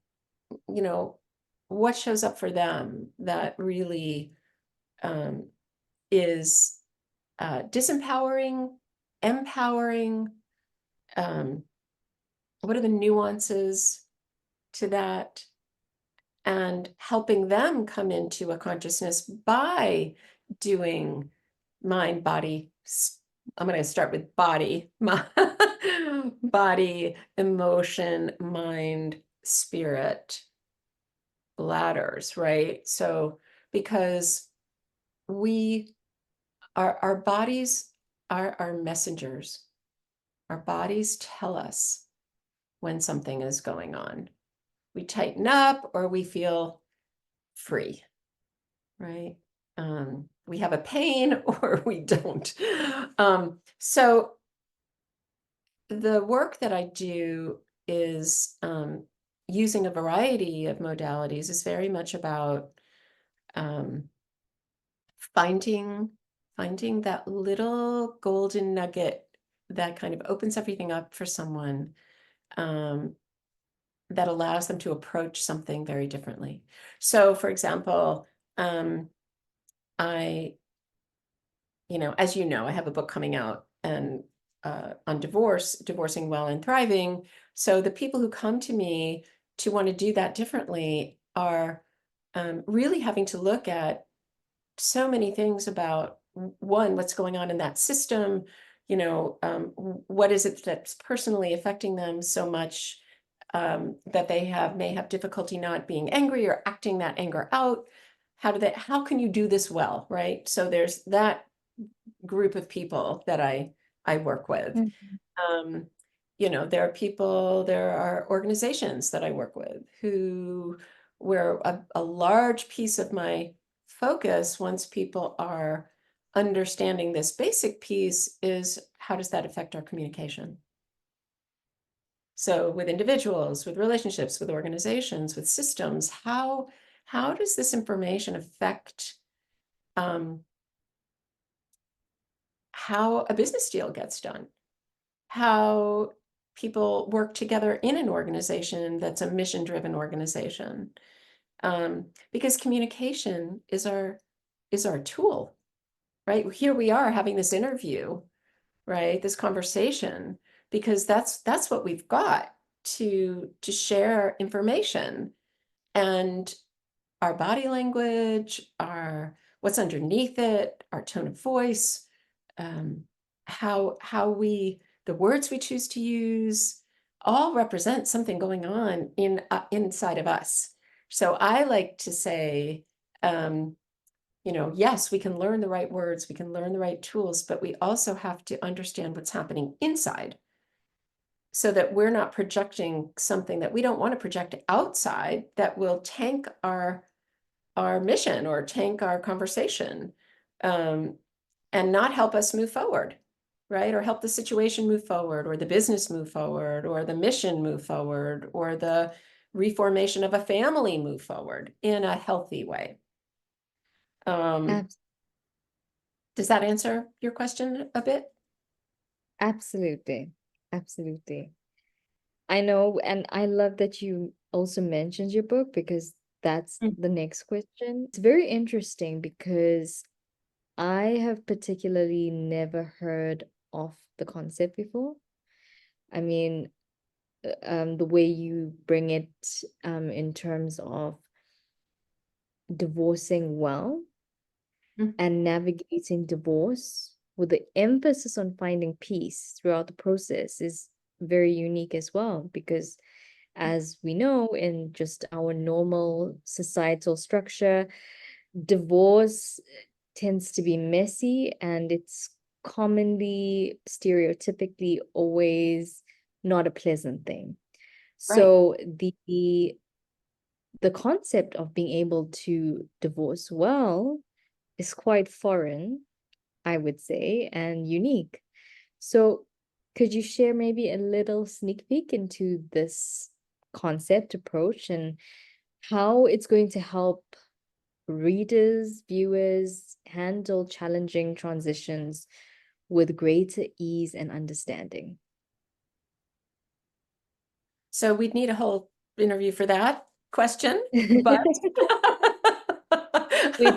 [SPEAKER 2] you know, what shows up for them that really, um, is disempowering, empowering? Um, what are the nuances to that? And helping them come into a consciousness by doing mind, body, I'm going to start with body, body, emotion, mind, spirit, ladders, right? So because we our bodies are our messengers. Our bodies tell us when something is going on. We tighten up or we feel free, right? We have a pain or we don't. So the work that I do is using a variety of modalities is very much about um, finding that little golden nugget that kind of opens everything up for someone, um, that allows them to approach something very differently. So, for example, I, as you know, I have a book coming out and on divorcing well and thriving. So the people who come to me to want to do that differently are really having to look at so many things about one, what's going on in that system, what is it that's personally affecting them so much that they may have difficulty not being angry or acting that anger out. How can you do this well, right? So there's that group of people that I work with.
[SPEAKER 1] Mhm.
[SPEAKER 2] Um, there are organizations that I work with where a large piece of my focus, once people are understanding this basic piece, is how does that affect our communication? So with individuals, with relationships, with organizations, with systems, how does this information affect um, how a business deal gets done? How people work together in an organization that's a mission-driven organization? Because communication is our tool, right? Here we are having this interview, right? This conversation, because that's what we've got to share information. And our body language, our what's underneath it, our tone of voice, um, how we the words we choose to use, all represent something going on inside of us. So I like to say, yes, we can learn the right words, we can learn the right tools, but we also have to understand what's happening inside so that we're not projecting something that we don't want to project outside that will tank our mission or tank our conversation, um, and not help us move forward, right? Or help the situation move forward, or the business move forward, or the mission move forward, or the reformation of a family move forward in a healthy way.
[SPEAKER 1] Ab-
[SPEAKER 2] Does that answer your question a bit?
[SPEAKER 1] Absolutely. Absolutely. I know, and I love that you also mentioned your book because that's
[SPEAKER 2] Mm.
[SPEAKER 1] the next question. It's very interesting because I have particularly never heard of the concept before. I mean, the way you bring it in terms of divorcing well
[SPEAKER 2] Mm.
[SPEAKER 1] and navigating divorce with the emphasis on finding peace throughout the process is very unique as well because as we know in just our normal societal structure, divorce tends to be messy and it's commonly stereotypically always not a pleasant thing.
[SPEAKER 2] Right.
[SPEAKER 1] So the concept of being able to divorce well is quite foreign, I would say, and unique. So, could you share maybe a little sneak peek into this concept approach and how it's going to help readers, viewers handle challenging transitions with greater ease and understanding?
[SPEAKER 2] So we'd need a whole interview for that question, but
[SPEAKER 1] We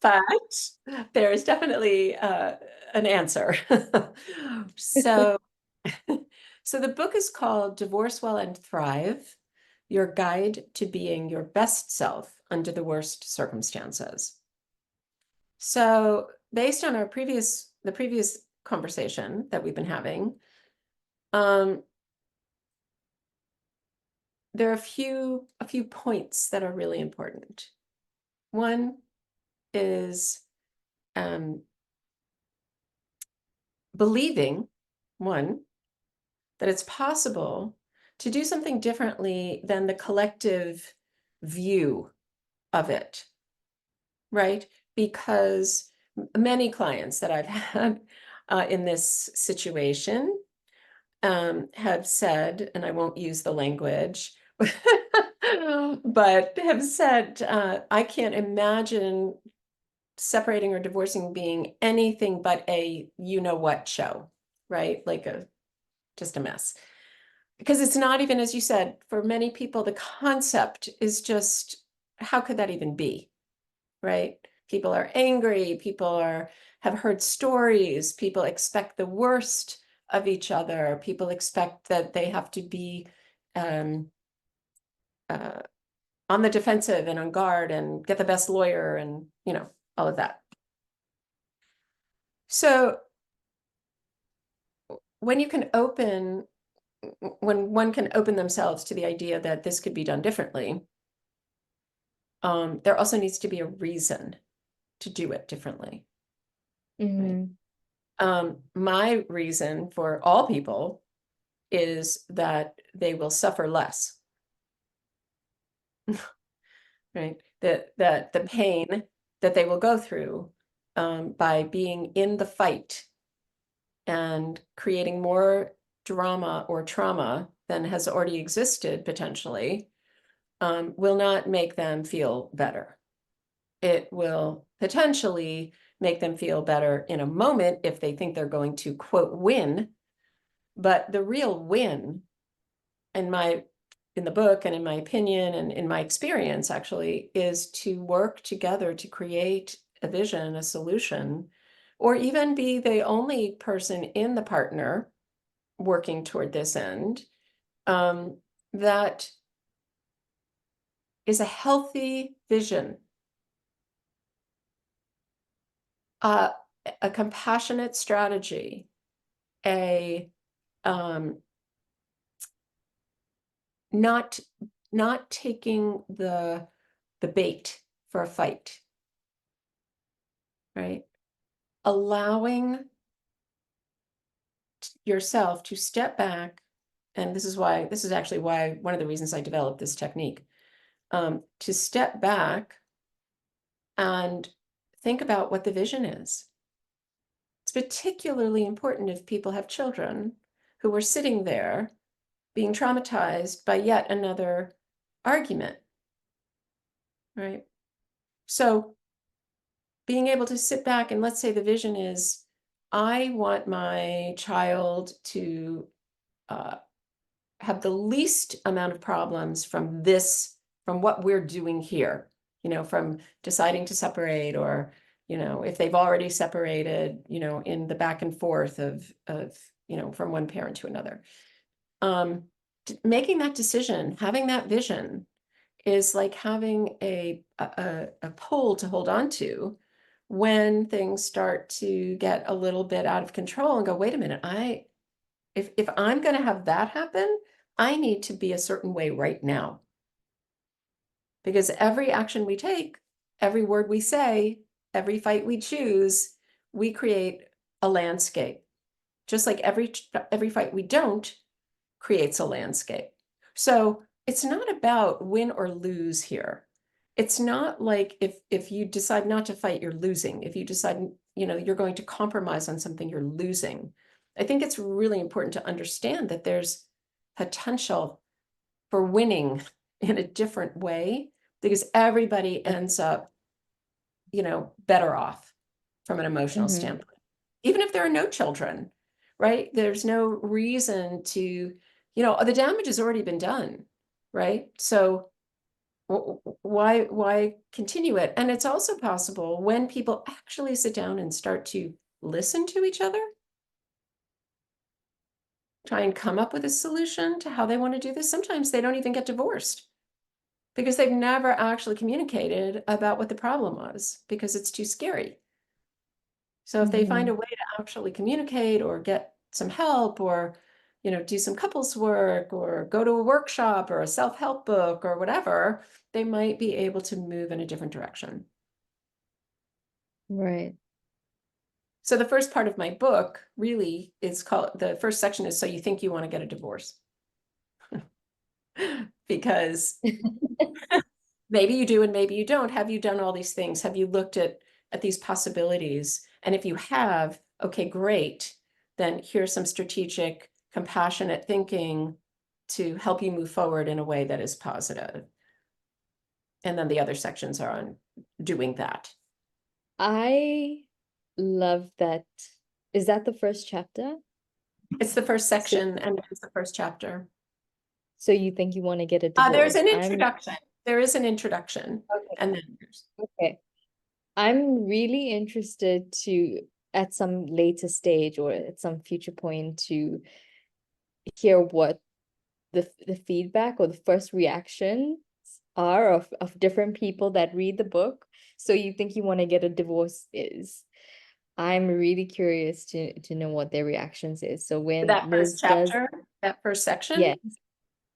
[SPEAKER 2] but there is definitely an answer. So, so the book is called Divorce Well and Thrive: Your Guide to Being Your Best Self Under the Worst Circumstances. So based on the previous conversation that we've been having, um, there are a few points that are really important. One is um, believing, one, that it's possible to do something differently than the collective view of it, right? Because many clients that I've had in this situation have said, and I won't use the language, but have said, I can't imagine separating or divorcing being anything but a you know what show, right? Like just a mess. Because it's not even, as you said, for many people, the concept is just, how could that even be, right? People are angry, have heard stories, people expect the worst of each other, people expect that they have to be um, uh, on the defensive and on guard and get the best lawyer and, all of that. So when you can open, when one can open themselves to the idea that this could be done differently, there also needs to be a reason to do it differently, right?
[SPEAKER 1] Mm-hmm.
[SPEAKER 2] My reason for all people is that they will suffer less, right? That the pain that they will go through by being in the fight and creating more drama or trauma than has already existed potentially will not make them feel better. It will potentially make them feel better in a moment if they think they're going to, quote, win. But the real win, in the book and in my opinion and in my experience actually, is to work together to create a vision, a solution, or even be the only person in the partner working toward this end, that is a healthy vision, uh, a compassionate strategy, a not not taking the bait for a fight, right? Allowing yourself to step back, and this is actually why one of the reasons I developed this technique, to step back and think about what the vision is. It's particularly important if people have children who are sitting there being traumatized by yet another argument, right? So being able to sit back and, let's say the vision is, I want my child to have the least amount of problems from what we're doing here, from deciding to separate, or, if they've already separated, in the back and forth of, from one parent to another. Making that decision, having that vision is like having a pole to hold on to when things start to get a little bit out of control, and go, wait a minute, if I'm going to have that happen, I need to be a certain way right now. Because every action we take, every word we say, every fight we choose, we create a landscape. Just like every fight we don't creates a landscape. So it's not about win or lose here. It's not like if you decide not to fight, you're losing. If you decide, you're going to compromise on something, you're losing. I think it's really important to understand that there's potential for winning in a different way, because everybody ends up, better off from an emotional
[SPEAKER 1] Mm-hmm.
[SPEAKER 2] standpoint. Even if there are no children, right? There's no reason to, the damage has already been done, right? So why continue it? And it's also possible when people actually sit down and start to listen to each other, try and come up with a solution to how they want to do this. Sometimes they don't even get divorced because they've never actually communicated about what the problem was, because it's too scary. So if they find a
[SPEAKER 1] Mhm.
[SPEAKER 2] way to actually communicate or get some help or, do some couples work or go to a workshop or a self-help book or whatever, they might be able to move in a different direction.
[SPEAKER 1] Right.
[SPEAKER 2] So the first part of my book really is called, the first section is, So You Think You Want to Get a Divorce? Because maybe you do and maybe you don't. Have you done all these things? Have you looked at these possibilities? And if you have, okay, great. Then here's some strategic, compassionate thinking to help you move forward in a way that is positive. And then the other sections are on doing that.
[SPEAKER 1] I love that. Is that the first chapter?
[SPEAKER 2] It's the first
[SPEAKER 1] So,
[SPEAKER 2] section and it's the first chapter.
[SPEAKER 1] so you think you want to get a
[SPEAKER 2] There's
[SPEAKER 1] divorce?
[SPEAKER 2] an introduction. There is an introduction.
[SPEAKER 1] Okay.
[SPEAKER 2] And then there's
[SPEAKER 1] Okay. I'm really interested to, at some later stage or at some future point, to hear what the feedback or the first reactions are of different people that read the book. So you think you want to get a divorce is. I'm really curious to know what their reactions is. So when
[SPEAKER 2] that first
[SPEAKER 1] Liz does,
[SPEAKER 2] chapter, that first section.
[SPEAKER 1] yes,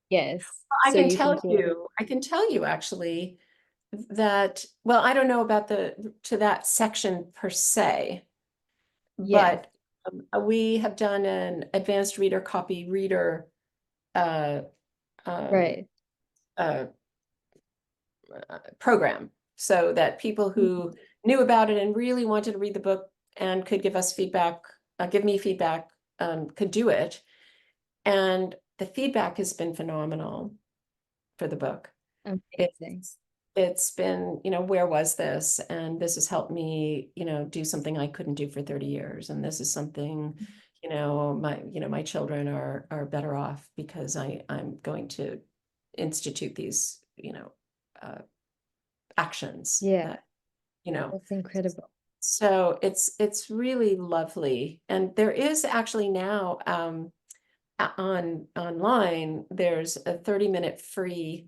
[SPEAKER 1] yes.
[SPEAKER 2] I
[SPEAKER 1] So
[SPEAKER 2] can
[SPEAKER 1] you
[SPEAKER 2] tell
[SPEAKER 1] think you,
[SPEAKER 2] you, I can tell you actually that, well, I don't know about to that section per se,
[SPEAKER 1] yeah,
[SPEAKER 2] but we have done an advanced reader copy reader uh, um,
[SPEAKER 1] right.
[SPEAKER 2] uh, program so that people
[SPEAKER 1] Mhm.
[SPEAKER 2] who knew about it and really wanted to read the book and could give us feedback, give me feedback, could do it. And the feedback has been phenomenal for the book.
[SPEAKER 1] Amazing.
[SPEAKER 2] It's been, where was this? And this has helped me, do something I couldn't do for 30 years. And this is something, my children are better off because I'm going to institute these, uh, actions
[SPEAKER 1] Yeah,
[SPEAKER 2] that, you know,
[SPEAKER 1] that's incredible.
[SPEAKER 2] so it's really lovely. And there is actually now online, there's a 30-minute free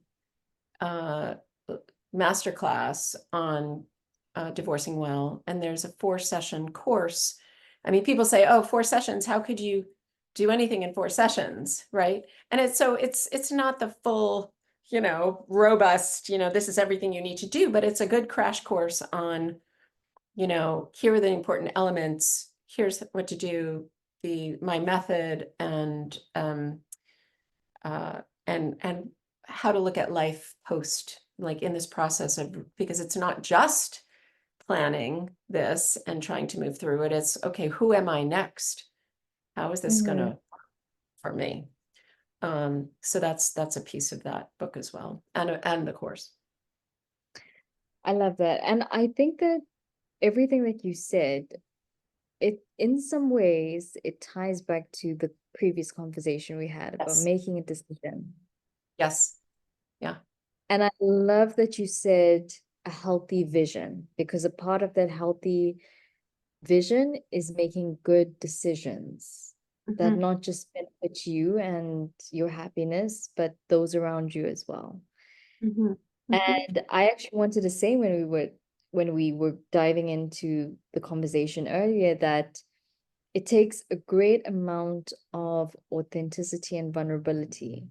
[SPEAKER 2] uh, masterclass on divorcing well, and there's a 4-session course. I mean, people say, "Oh, 4 sessions. How could you do anything in 4 sessions?" Right? And it's not the full, robust. This is everything you need to do, but it's a good crash course on, here are the important elements. Here's what to do. My method uh, and how to look at life post, like in this process of, because it's not just planning this and trying to move through it. It's okay, who am I next? How is this
[SPEAKER 1] Hmm.
[SPEAKER 2] gonna for me? So that's a piece of that book as well, and the course.
[SPEAKER 1] I love that. And I think that everything that you said, it in some ways it ties back to the previous conversation we had about
[SPEAKER 2] Yes,
[SPEAKER 1] making a decision.
[SPEAKER 2] yes, yeah.
[SPEAKER 1] And I love that you said a healthy vision, because a part of that healthy vision is making good decisions that
[SPEAKER 2] Mhm,
[SPEAKER 1] not just benefit you and your happiness, but those around you as well.
[SPEAKER 2] mhm, mhm,
[SPEAKER 1] And I actually wanted to say when we were diving into the conversation earlier that it takes a great amount of authenticity and vulnerability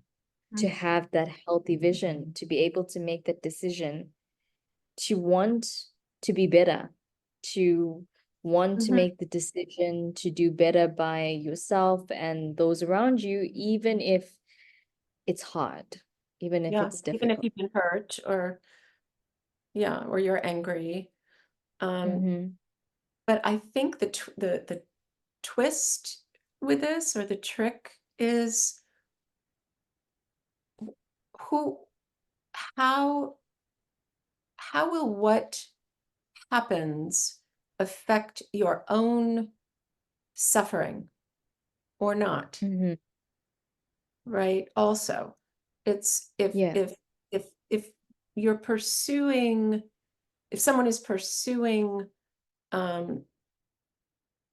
[SPEAKER 1] to
[SPEAKER 2] mhm,
[SPEAKER 1] have that healthy vision, to be able to make that decision, to want to be better, to want to
[SPEAKER 2] mhm.
[SPEAKER 1] make the decision to do better by yourself and those around you, even if it's hard, even if
[SPEAKER 2] Yeah,
[SPEAKER 1] it's
[SPEAKER 2] even if
[SPEAKER 1] difficult.
[SPEAKER 2] you've been hurt or yeah, or you're angry. Um,
[SPEAKER 1] Mm-hmm.
[SPEAKER 2] but I think the twist with this, or the trick, is who how how will what happens affect your own suffering or not,
[SPEAKER 1] Mm-hmm.
[SPEAKER 2] right? Also, it's
[SPEAKER 1] Yeah.
[SPEAKER 2] if you're pursuing, if someone is pursuing, um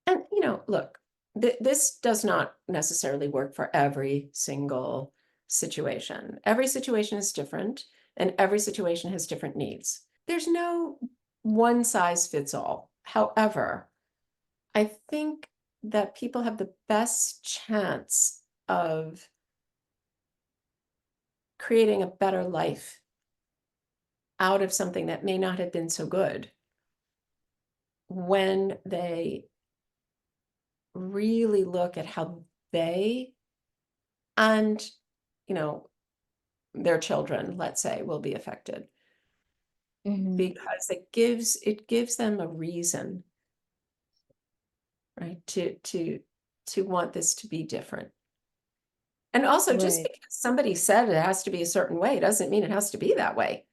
[SPEAKER 2] and look, this does not necessarily work for every single situation. Every situation is different, and every situation has different needs. There's no one size fits all. However, I think that people have the best chance of creating a better life out of something that may not have been so good when they really look at how they and, you know, their children, let's say, will be affected,
[SPEAKER 1] Hmm.
[SPEAKER 2] because it gives them a reason, right, to want this to be different. And also, just
[SPEAKER 1] Right.
[SPEAKER 2] because somebody said it has to be a certain way doesn't mean it has to be that way,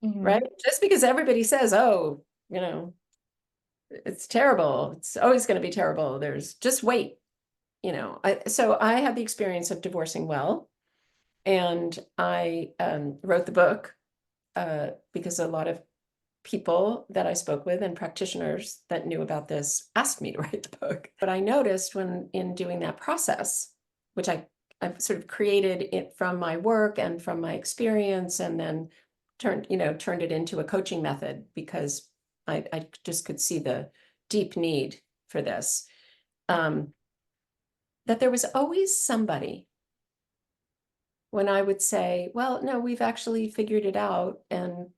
[SPEAKER 2] right?
[SPEAKER 1] Hmm.
[SPEAKER 2] Just because everybody says, oh, it's terrible, it's always going to be terrible, there's just wait, so I had the experience of divorcing well, and I wrote the book because a lot of people that I spoke with and practitioners that knew about this asked me to write the book. But I noticed when in doing that process, which I've sort of created it from my work and from my experience, and then turned it into a coaching method because I just could see the deep need for this. Um, that there was always somebody when I would say, well, no, we've actually figured it out, and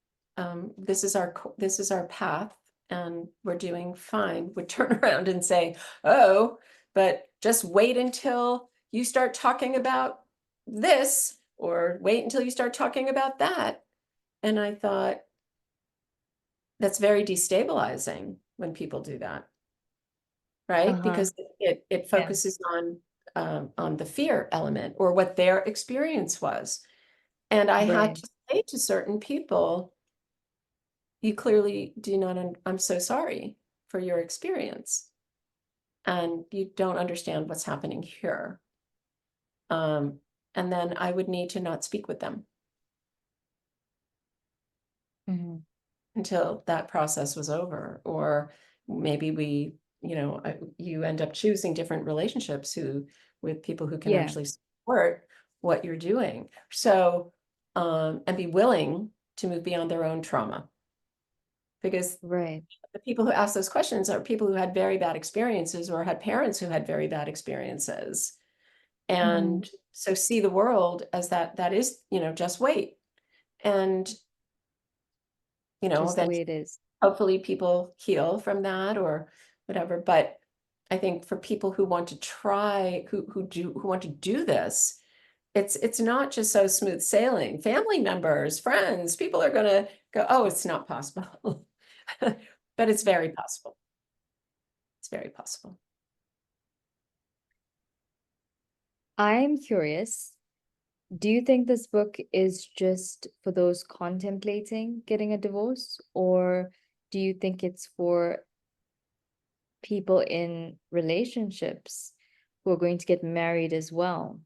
[SPEAKER 2] this is our path, and we're doing fine, would turn around and say, oh, but just wait until you start talking about this, or wait until you start talking about that. And I thought, that's very destabilizing when people do that, right?
[SPEAKER 1] Uh-huh.
[SPEAKER 2] Because it
[SPEAKER 1] Yeah.
[SPEAKER 2] focuses on the fear element or what their experience was. And I had
[SPEAKER 1] Right.
[SPEAKER 2] to say to certain people, you clearly do not, I'm so sorry for your experience. And you don't understand what's happening here. Um, and then I would need to not speak with them
[SPEAKER 1] Hmm.
[SPEAKER 2] until that process was over. Or maybe you end up choosing different relationships with people who can
[SPEAKER 1] Yeah.
[SPEAKER 2] actually support what you're doing. So, and be willing to move beyond their own trauma, because
[SPEAKER 1] Right.
[SPEAKER 2] the people who ask those questions are people who had very bad experiences or had parents who had very bad experiences.
[SPEAKER 1] Hmm.
[SPEAKER 2] And so see the world as that is, just wait. And,
[SPEAKER 1] Just the way
[SPEAKER 2] eventually,
[SPEAKER 1] it is.
[SPEAKER 2] hopefully people heal from that or whatever. But I think for people who want to try, who want to do this, it's not just so smooth sailing. Family members, friends, people are gonna go, oh, it's not possible. But it's very possible. It's very possible.
[SPEAKER 1] I'm curious, do you think this book is just for those contemplating getting a divorce, or do you think it's for people in relationships who are going to get married as well?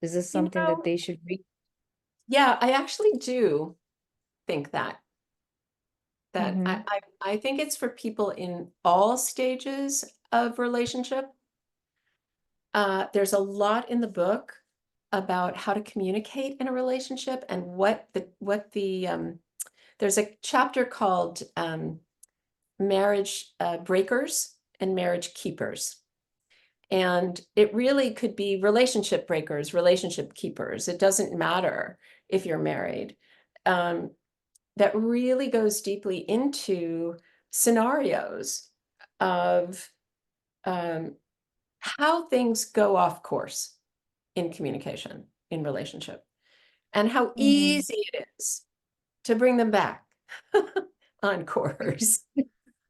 [SPEAKER 1] Is this
[SPEAKER 2] You
[SPEAKER 1] something that
[SPEAKER 2] know,
[SPEAKER 1] they should read?
[SPEAKER 2] yeah, I actually do think that
[SPEAKER 1] Mm-hmm.
[SPEAKER 2] I think it's for people in all stages of relationship. There's a lot in the book about how to communicate in a relationship and there's a chapter called marriage breakers and marriage keepers. And it really could be relationship breakers, relationship keepers. It doesn't matter if you're married. Um, that really goes deeply into scenarios of um, how things go off course in communication, in relationship, and how
[SPEAKER 1] Mm-hmm.
[SPEAKER 2] easy it is to bring them back on course.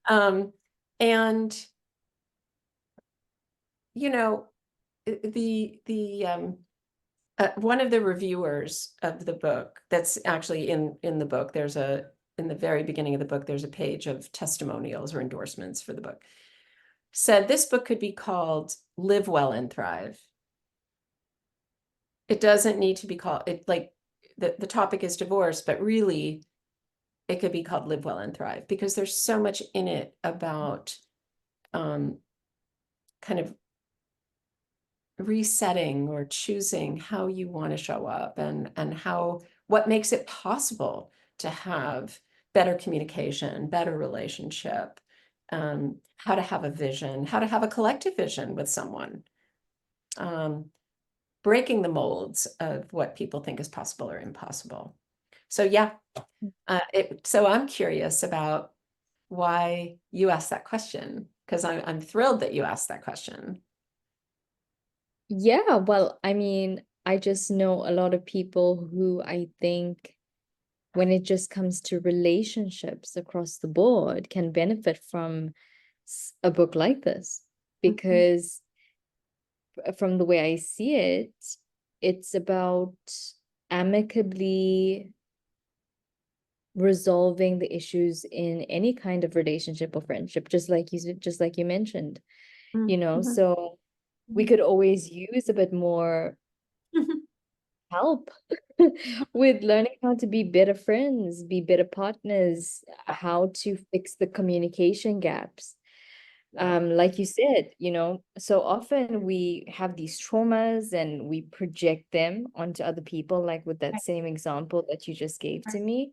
[SPEAKER 2] Um, and you know, the one of the reviewers of the book, that's actually in the book, in the very beginning of the book, there's a page of testimonials or endorsements for the book, said this book could be called Live Well and Thrive. It doesn't need to be called it, like the topic is divorce, but really it could be called Live Well and Thrive, because there's so much in it about um, kind of resetting or choosing how you want to show up, and what makes it possible to have better communication, better relationship, how to have a vision, how to have a collective vision with someone, breaking the molds of what people think is possible or impossible. So yeah, so I'm curious about why you asked that question, because I'm thrilled that you asked that question.
[SPEAKER 1] Yeah, well, I mean, I just know a lot of people who I think when it just comes to relationships across the board can benefit from a book like this
[SPEAKER 2] Mhm.
[SPEAKER 1] because from the way I see it, it's about amicably resolving the issues in any kind of relationship or friendship, just like you said, just like you mentioned, you know.
[SPEAKER 2] Mhm.
[SPEAKER 1] So we
[SPEAKER 2] Mhm.
[SPEAKER 1] could always use a bit more help with learning how to be better friends, be better partners, how to fix the communication gaps.
[SPEAKER 2] Yeah.
[SPEAKER 1] Like you said, you know, so often we have these traumas and we project them onto other people, like with that
[SPEAKER 2] Right,
[SPEAKER 1] same example that you just gave
[SPEAKER 2] right,
[SPEAKER 1] to me.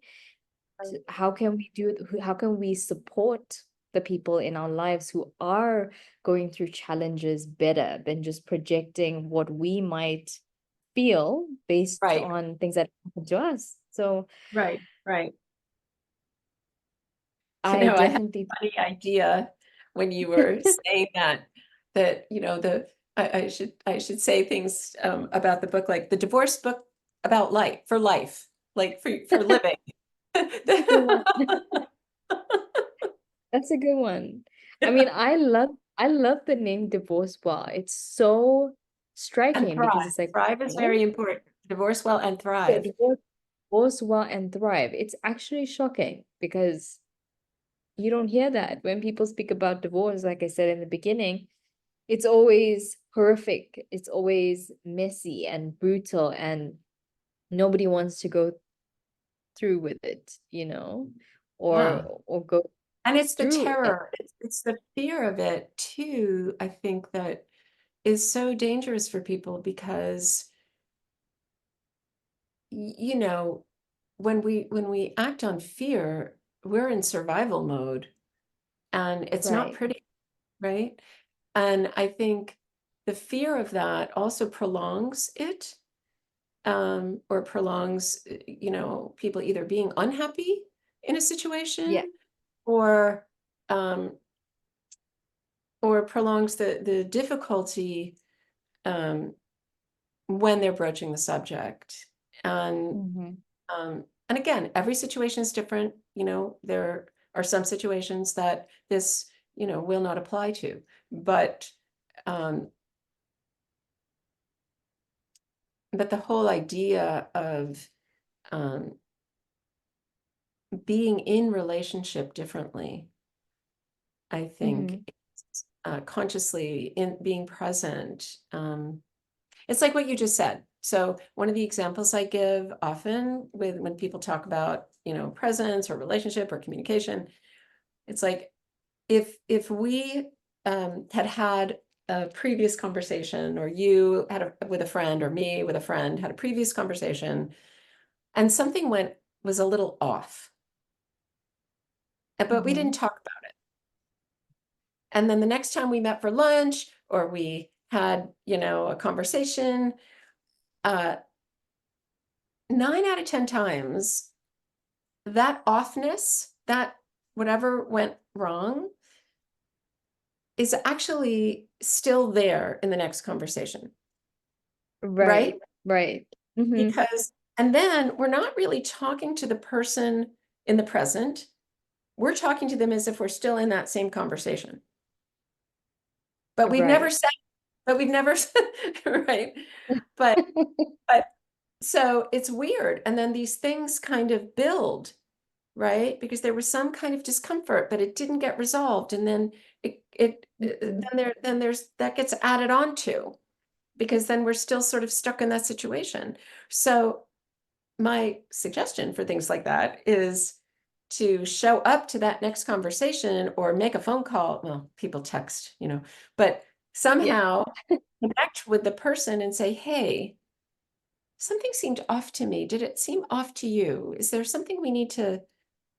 [SPEAKER 2] right.
[SPEAKER 1] How can we do it? How can we support the people in our lives who are going through challenges better than just projecting what we might feel based
[SPEAKER 2] Right,
[SPEAKER 1] on things that happen to us? So
[SPEAKER 2] right, right.
[SPEAKER 1] I
[SPEAKER 2] I had
[SPEAKER 1] definitely,
[SPEAKER 2] a funny idea when you were saying that, I should say things about the book, like the divorce book about life, for life, like for living.
[SPEAKER 1] that's a good one. That's a good one. I mean, I love the name divorce bar. It's so
[SPEAKER 2] And
[SPEAKER 1] striking because
[SPEAKER 2] thrive.
[SPEAKER 1] it's like,
[SPEAKER 2] Thrive is
[SPEAKER 1] what?
[SPEAKER 2] very important. Divorce well and
[SPEAKER 1] Yeah,
[SPEAKER 2] thrive.
[SPEAKER 1] divorce well and thrive. It's actually shocking because you don't hear that when people speak about divorce, like I said in the beginning, it's always horrific. It's always messy and brutal, and nobody wants to go through with it, you know,
[SPEAKER 2] Yeah.
[SPEAKER 1] or go
[SPEAKER 2] And it's the
[SPEAKER 1] through it.
[SPEAKER 2] terror, it's the fear of it too, I think, that is so dangerous for people because you know, when we act on fear, we're in survival mode and it's not
[SPEAKER 1] Right.
[SPEAKER 2] pretty, right? And I think the fear of that also prolongs it, or prolongs, people either being unhappy in a
[SPEAKER 1] Yeah.
[SPEAKER 2] situation or um, or prolongs the difficulty um, when they're broaching the subject. And
[SPEAKER 1] Mm-hmm.
[SPEAKER 2] and again, every situation is different. There are some situations that this, will not apply to. But um, but the whole idea of um, being in relationship differently, I think,
[SPEAKER 1] Mm-hmm.
[SPEAKER 2] consciously in being present. It's like what you just said. So one of the examples I give often with when people talk about, presence or relationship or communication, it's like if we had had a previous conversation, or you had with a friend, or me with a friend had a previous conversation, and something was a little off, but we didn't
[SPEAKER 1] Mm-hmm.
[SPEAKER 2] talk about it. And then the next time we met for lunch, or we had, a conversation, uh, 9 out of 10 times, that offness, that whatever went wrong, is actually still there in the next conversation, right?
[SPEAKER 1] Right. Right. Mm-hmm.
[SPEAKER 2] And then we're not really talking to the person in the present. We're talking to them as if we're still in that same conversation. But we've never
[SPEAKER 1] Right.
[SPEAKER 2] said, but we've never said, right? But, but so it's weird. And then these things kind of build, right? Because there was some kind of discomfort, but it didn't get resolved. And then
[SPEAKER 1] Mhm.
[SPEAKER 2] then there's that gets added on to, because then we're still sort of stuck in that situation. So my suggestion for things like that is to show up to that next conversation or make a phone call. Well, people text, but
[SPEAKER 1] Yeah.
[SPEAKER 2] somehow connect with the person and say, hey, something seemed off to me. Did it seem off to you? Is there something we need to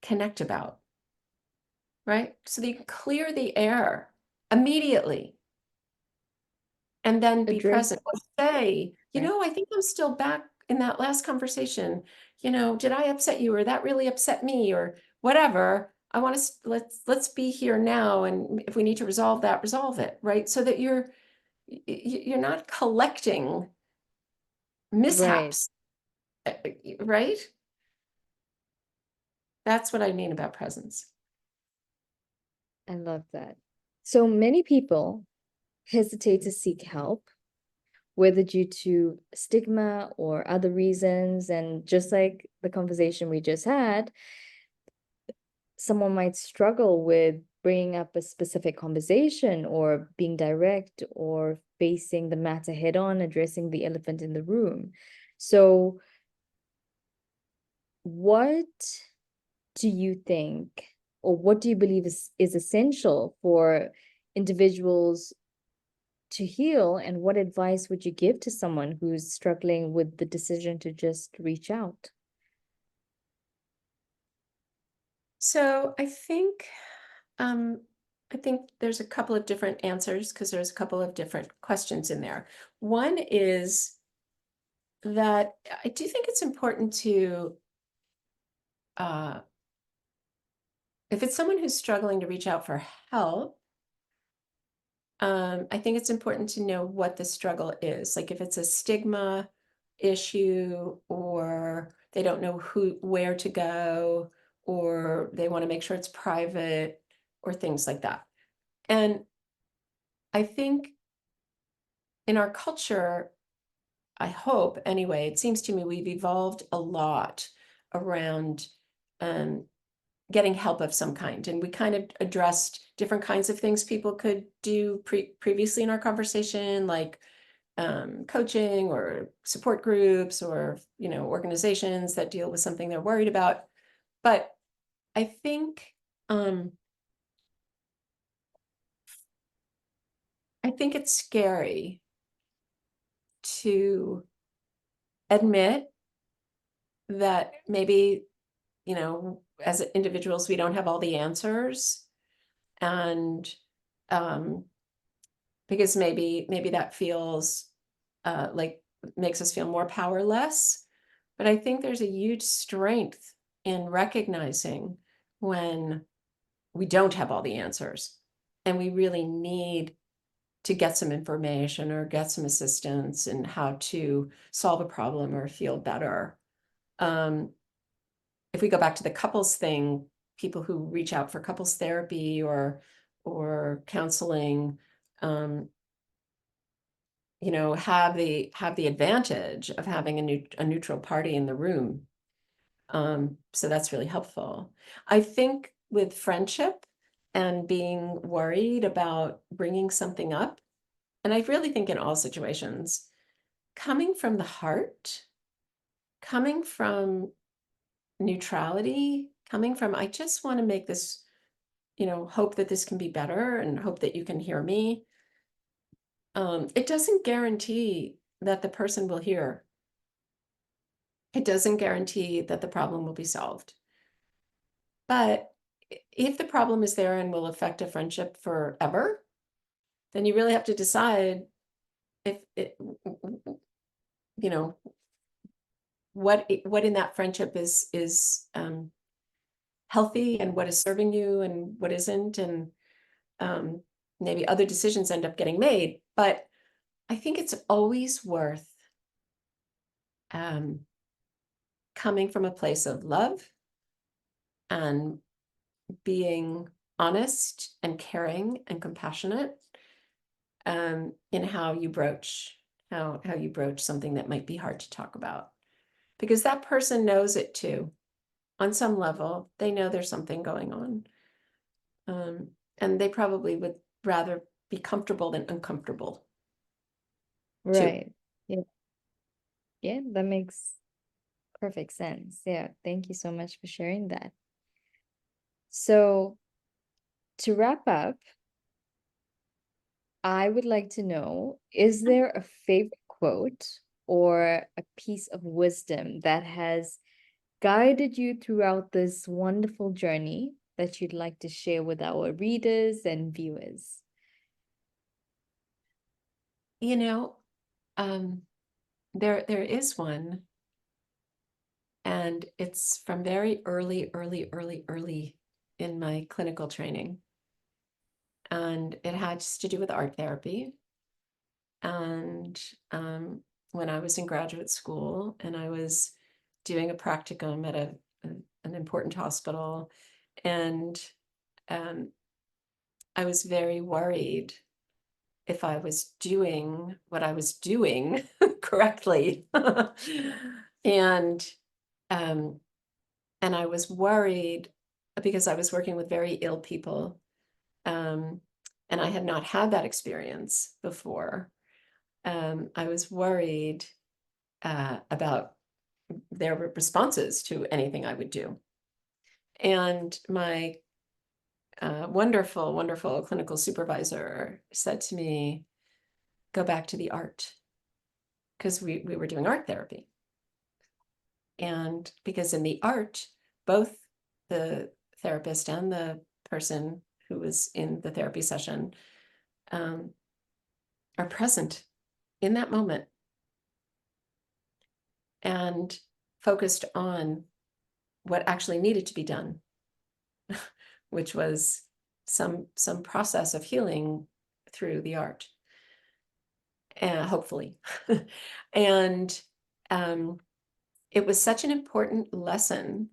[SPEAKER 2] connect about? right? So that you can clear the air immediately and then be
[SPEAKER 1] Address,
[SPEAKER 2] present. Or say,
[SPEAKER 1] right?
[SPEAKER 2] I think I'm still back in that last conversation. Did I upset you, or that really upset me, or whatever? I want to let's be here now, and if we need to resolve that, resolve it, right? So that you're not collecting
[SPEAKER 1] Right.
[SPEAKER 2] mishaps, right? That's what I mean about presence.
[SPEAKER 1] I love that. So many people hesitate to seek help, whether due to stigma or other reasons. And just like the conversation we just had, someone might struggle with bringing up a specific conversation or being direct or facing the matter head on, addressing the elephant in the room. So, what do you think, or what do you believe is essential for individuals to heal? And what advice would you give to someone who's struggling with the decision to just reach out?
[SPEAKER 2] So um, I think there's a couple of different answers because there's a couple of different questions in there. One is that I do think it's important to, uh, if it's someone who's struggling to reach out for help, I think it's important to know what the struggle is. Like if it's a stigma issue, or they don't know where to go, or they want to make sure it's private, or things like that. And I think in our culture, I hope anyway, it seems to me we've evolved a lot around um, getting help of some kind. And we kind of addressed different kinds of things people could do previously in our conversation, like coaching or support groups, or, organizations that deal with something they're worried about. But I think, um, I think it's scary to admit that maybe, as individuals, we don't have all the answers. And um, because maybe that feels like makes us feel more powerless. But I think there's a huge strength in recognizing when we don't have all the answers and we really need to get some information or get some assistance in how to solve a problem or feel better. Um, if we go back to the couples thing, people who reach out for couples therapy or counseling, um, have the advantage of having a neutral party in the room. So that's really helpful. I think with friendship and being worried about bringing something up, and I really think in all situations, coming from the heart, coming from neutrality, coming from, I just want to make this, hope that this can be better and hope that you can hear me. It doesn't guarantee that the person will hear. It doesn't guarantee that the problem will be solved. But if the problem is there and will affect a friendship forever, then you really have to decide if it, you know, what in that friendship is healthy, and what is serving you and what isn't, and um, maybe other decisions end up getting made. But I think it's always worth um, coming from a place of love and being honest and caring and compassionate in how you broach something that might be hard to talk about, because that person knows it too. On some level, they know there's something going on, um, and they probably would rather be comfortable than uncomfortable too.
[SPEAKER 1] Right. Yeah. Yeah, that makes perfect sense. Yeah. Thank you so much for sharing that. So, to wrap up, I would like to know, is there a favorite quote or a piece of wisdom that has guided you throughout this wonderful journey that you'd like to share with our readers and viewers?
[SPEAKER 2] You know, there is one, and it's from very early in my clinical training. And it had to do with art therapy. And when I was in graduate school and I was doing a practicum at an important hospital, and I was very worried if I was doing what I was doing correctly. And um, and I was worried because I was working with very ill people. Um, and I had not had that experience before. I was worried about their responses to anything I would do. And my wonderful clinical supervisor said to me, go back to the art, because we were doing art therapy. And because in the art, both the therapist and the person who was in the therapy session are present in that moment and focused on what actually needed to be done, which was some process of healing through the art, hopefully. And it was such an important lesson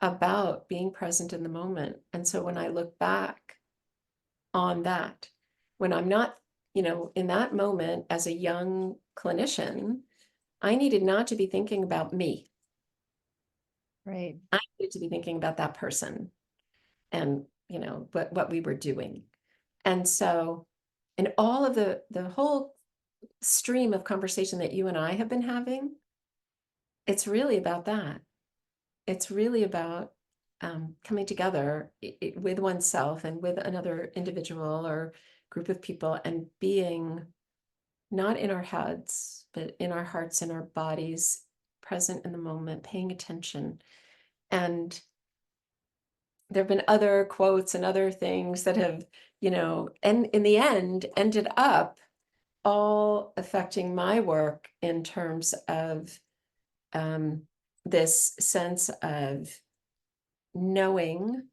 [SPEAKER 2] about being present in the moment. And so when I look back on that, when I'm not, in that moment as a young clinician, I needed not to be thinking about me.
[SPEAKER 1] Right.
[SPEAKER 2] I needed to be thinking about that person and, what we were doing. And so in all of the whole stream of conversation that you and I have been having, it's really about that. It's really about coming together with oneself and with another individual or group of people and being not in our heads, but in our hearts and our bodies, present in the moment, paying attention. And there have been other quotes and other things that have, and in the end ended up all affecting my work in terms of this sense of knowing,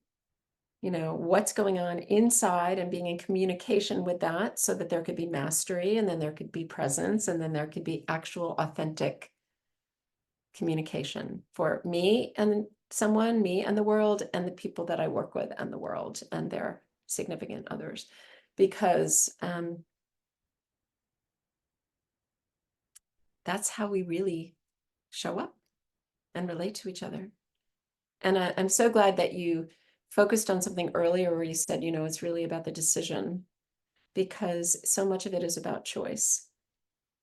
[SPEAKER 2] what's going on inside and being in communication with that so that there could be mastery, and then there could be presence, and then there could be actual authentic communication for me and me and the world and the people that I work with and the world and their significant others, because that's how we really show up and relate to each other. And I'm so glad that you focused on something earlier where you said, it's really about the decision, because so much of it is about choice,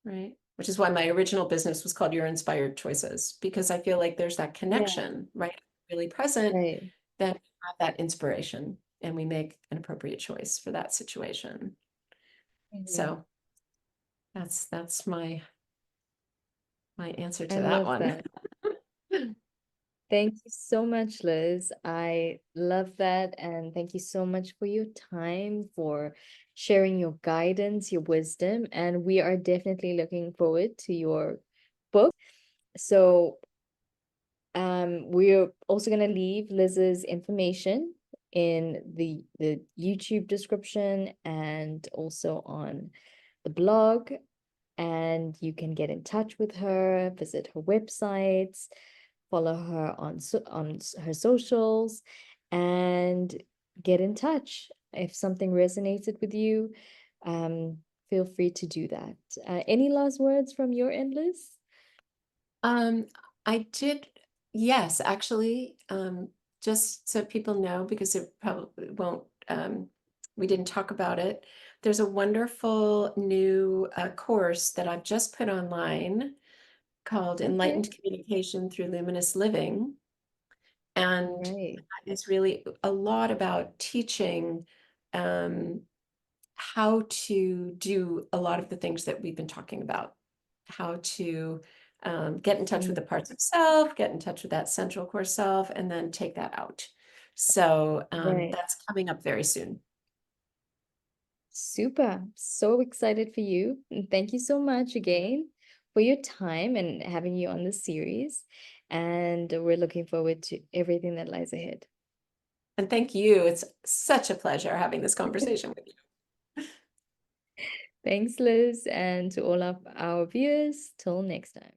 [SPEAKER 2] right? Which is why my original business was called Your Inspired Choices, because I feel like there's that
[SPEAKER 1] Yeah.
[SPEAKER 2] connection, right? Really present,
[SPEAKER 1] Right.
[SPEAKER 2] then we have that inspiration and we make an appropriate choice for that situation.
[SPEAKER 1] Mhm.
[SPEAKER 2] So that's my answer
[SPEAKER 1] I
[SPEAKER 2] to that
[SPEAKER 1] love
[SPEAKER 2] one.
[SPEAKER 1] that. Thank you so much, Liz. I love that. And thank you so much for your time, for sharing your guidance, your wisdom. And we are definitely looking forward to your book. So we're also going to leave Liz's information in the YouTube description and also on the blog. And you can get in touch with her, visit her websites, follow her on her socials, and get in touch. If something resonated with you, um, feel free to do that. Any last words from your end, Liz?
[SPEAKER 2] Um, I did, yes, actually, just so people know, because it probably won't, we didn't talk about it. There's a wonderful new course that I've just put online called
[SPEAKER 1] Okay.
[SPEAKER 2] Enlightened Communication Through Luminous Living.
[SPEAKER 1] All
[SPEAKER 2] And
[SPEAKER 1] right.
[SPEAKER 2] it's really a lot about teaching how to do a lot of the things that we've been talking about, how to get in touch with the
[SPEAKER 1] Mm.
[SPEAKER 2] parts of self, get in touch with that central core self, and then take that out. So
[SPEAKER 1] Right.
[SPEAKER 2] that's coming up very soon.
[SPEAKER 1] Super. So excited for you. And thank you so much again for your time and having you on the series. And we're looking forward to everything that lies ahead.
[SPEAKER 2] And thank you. It's such a pleasure having this conversation with you.
[SPEAKER 1] Thanks, Liz, and to all of our viewers. Till next time.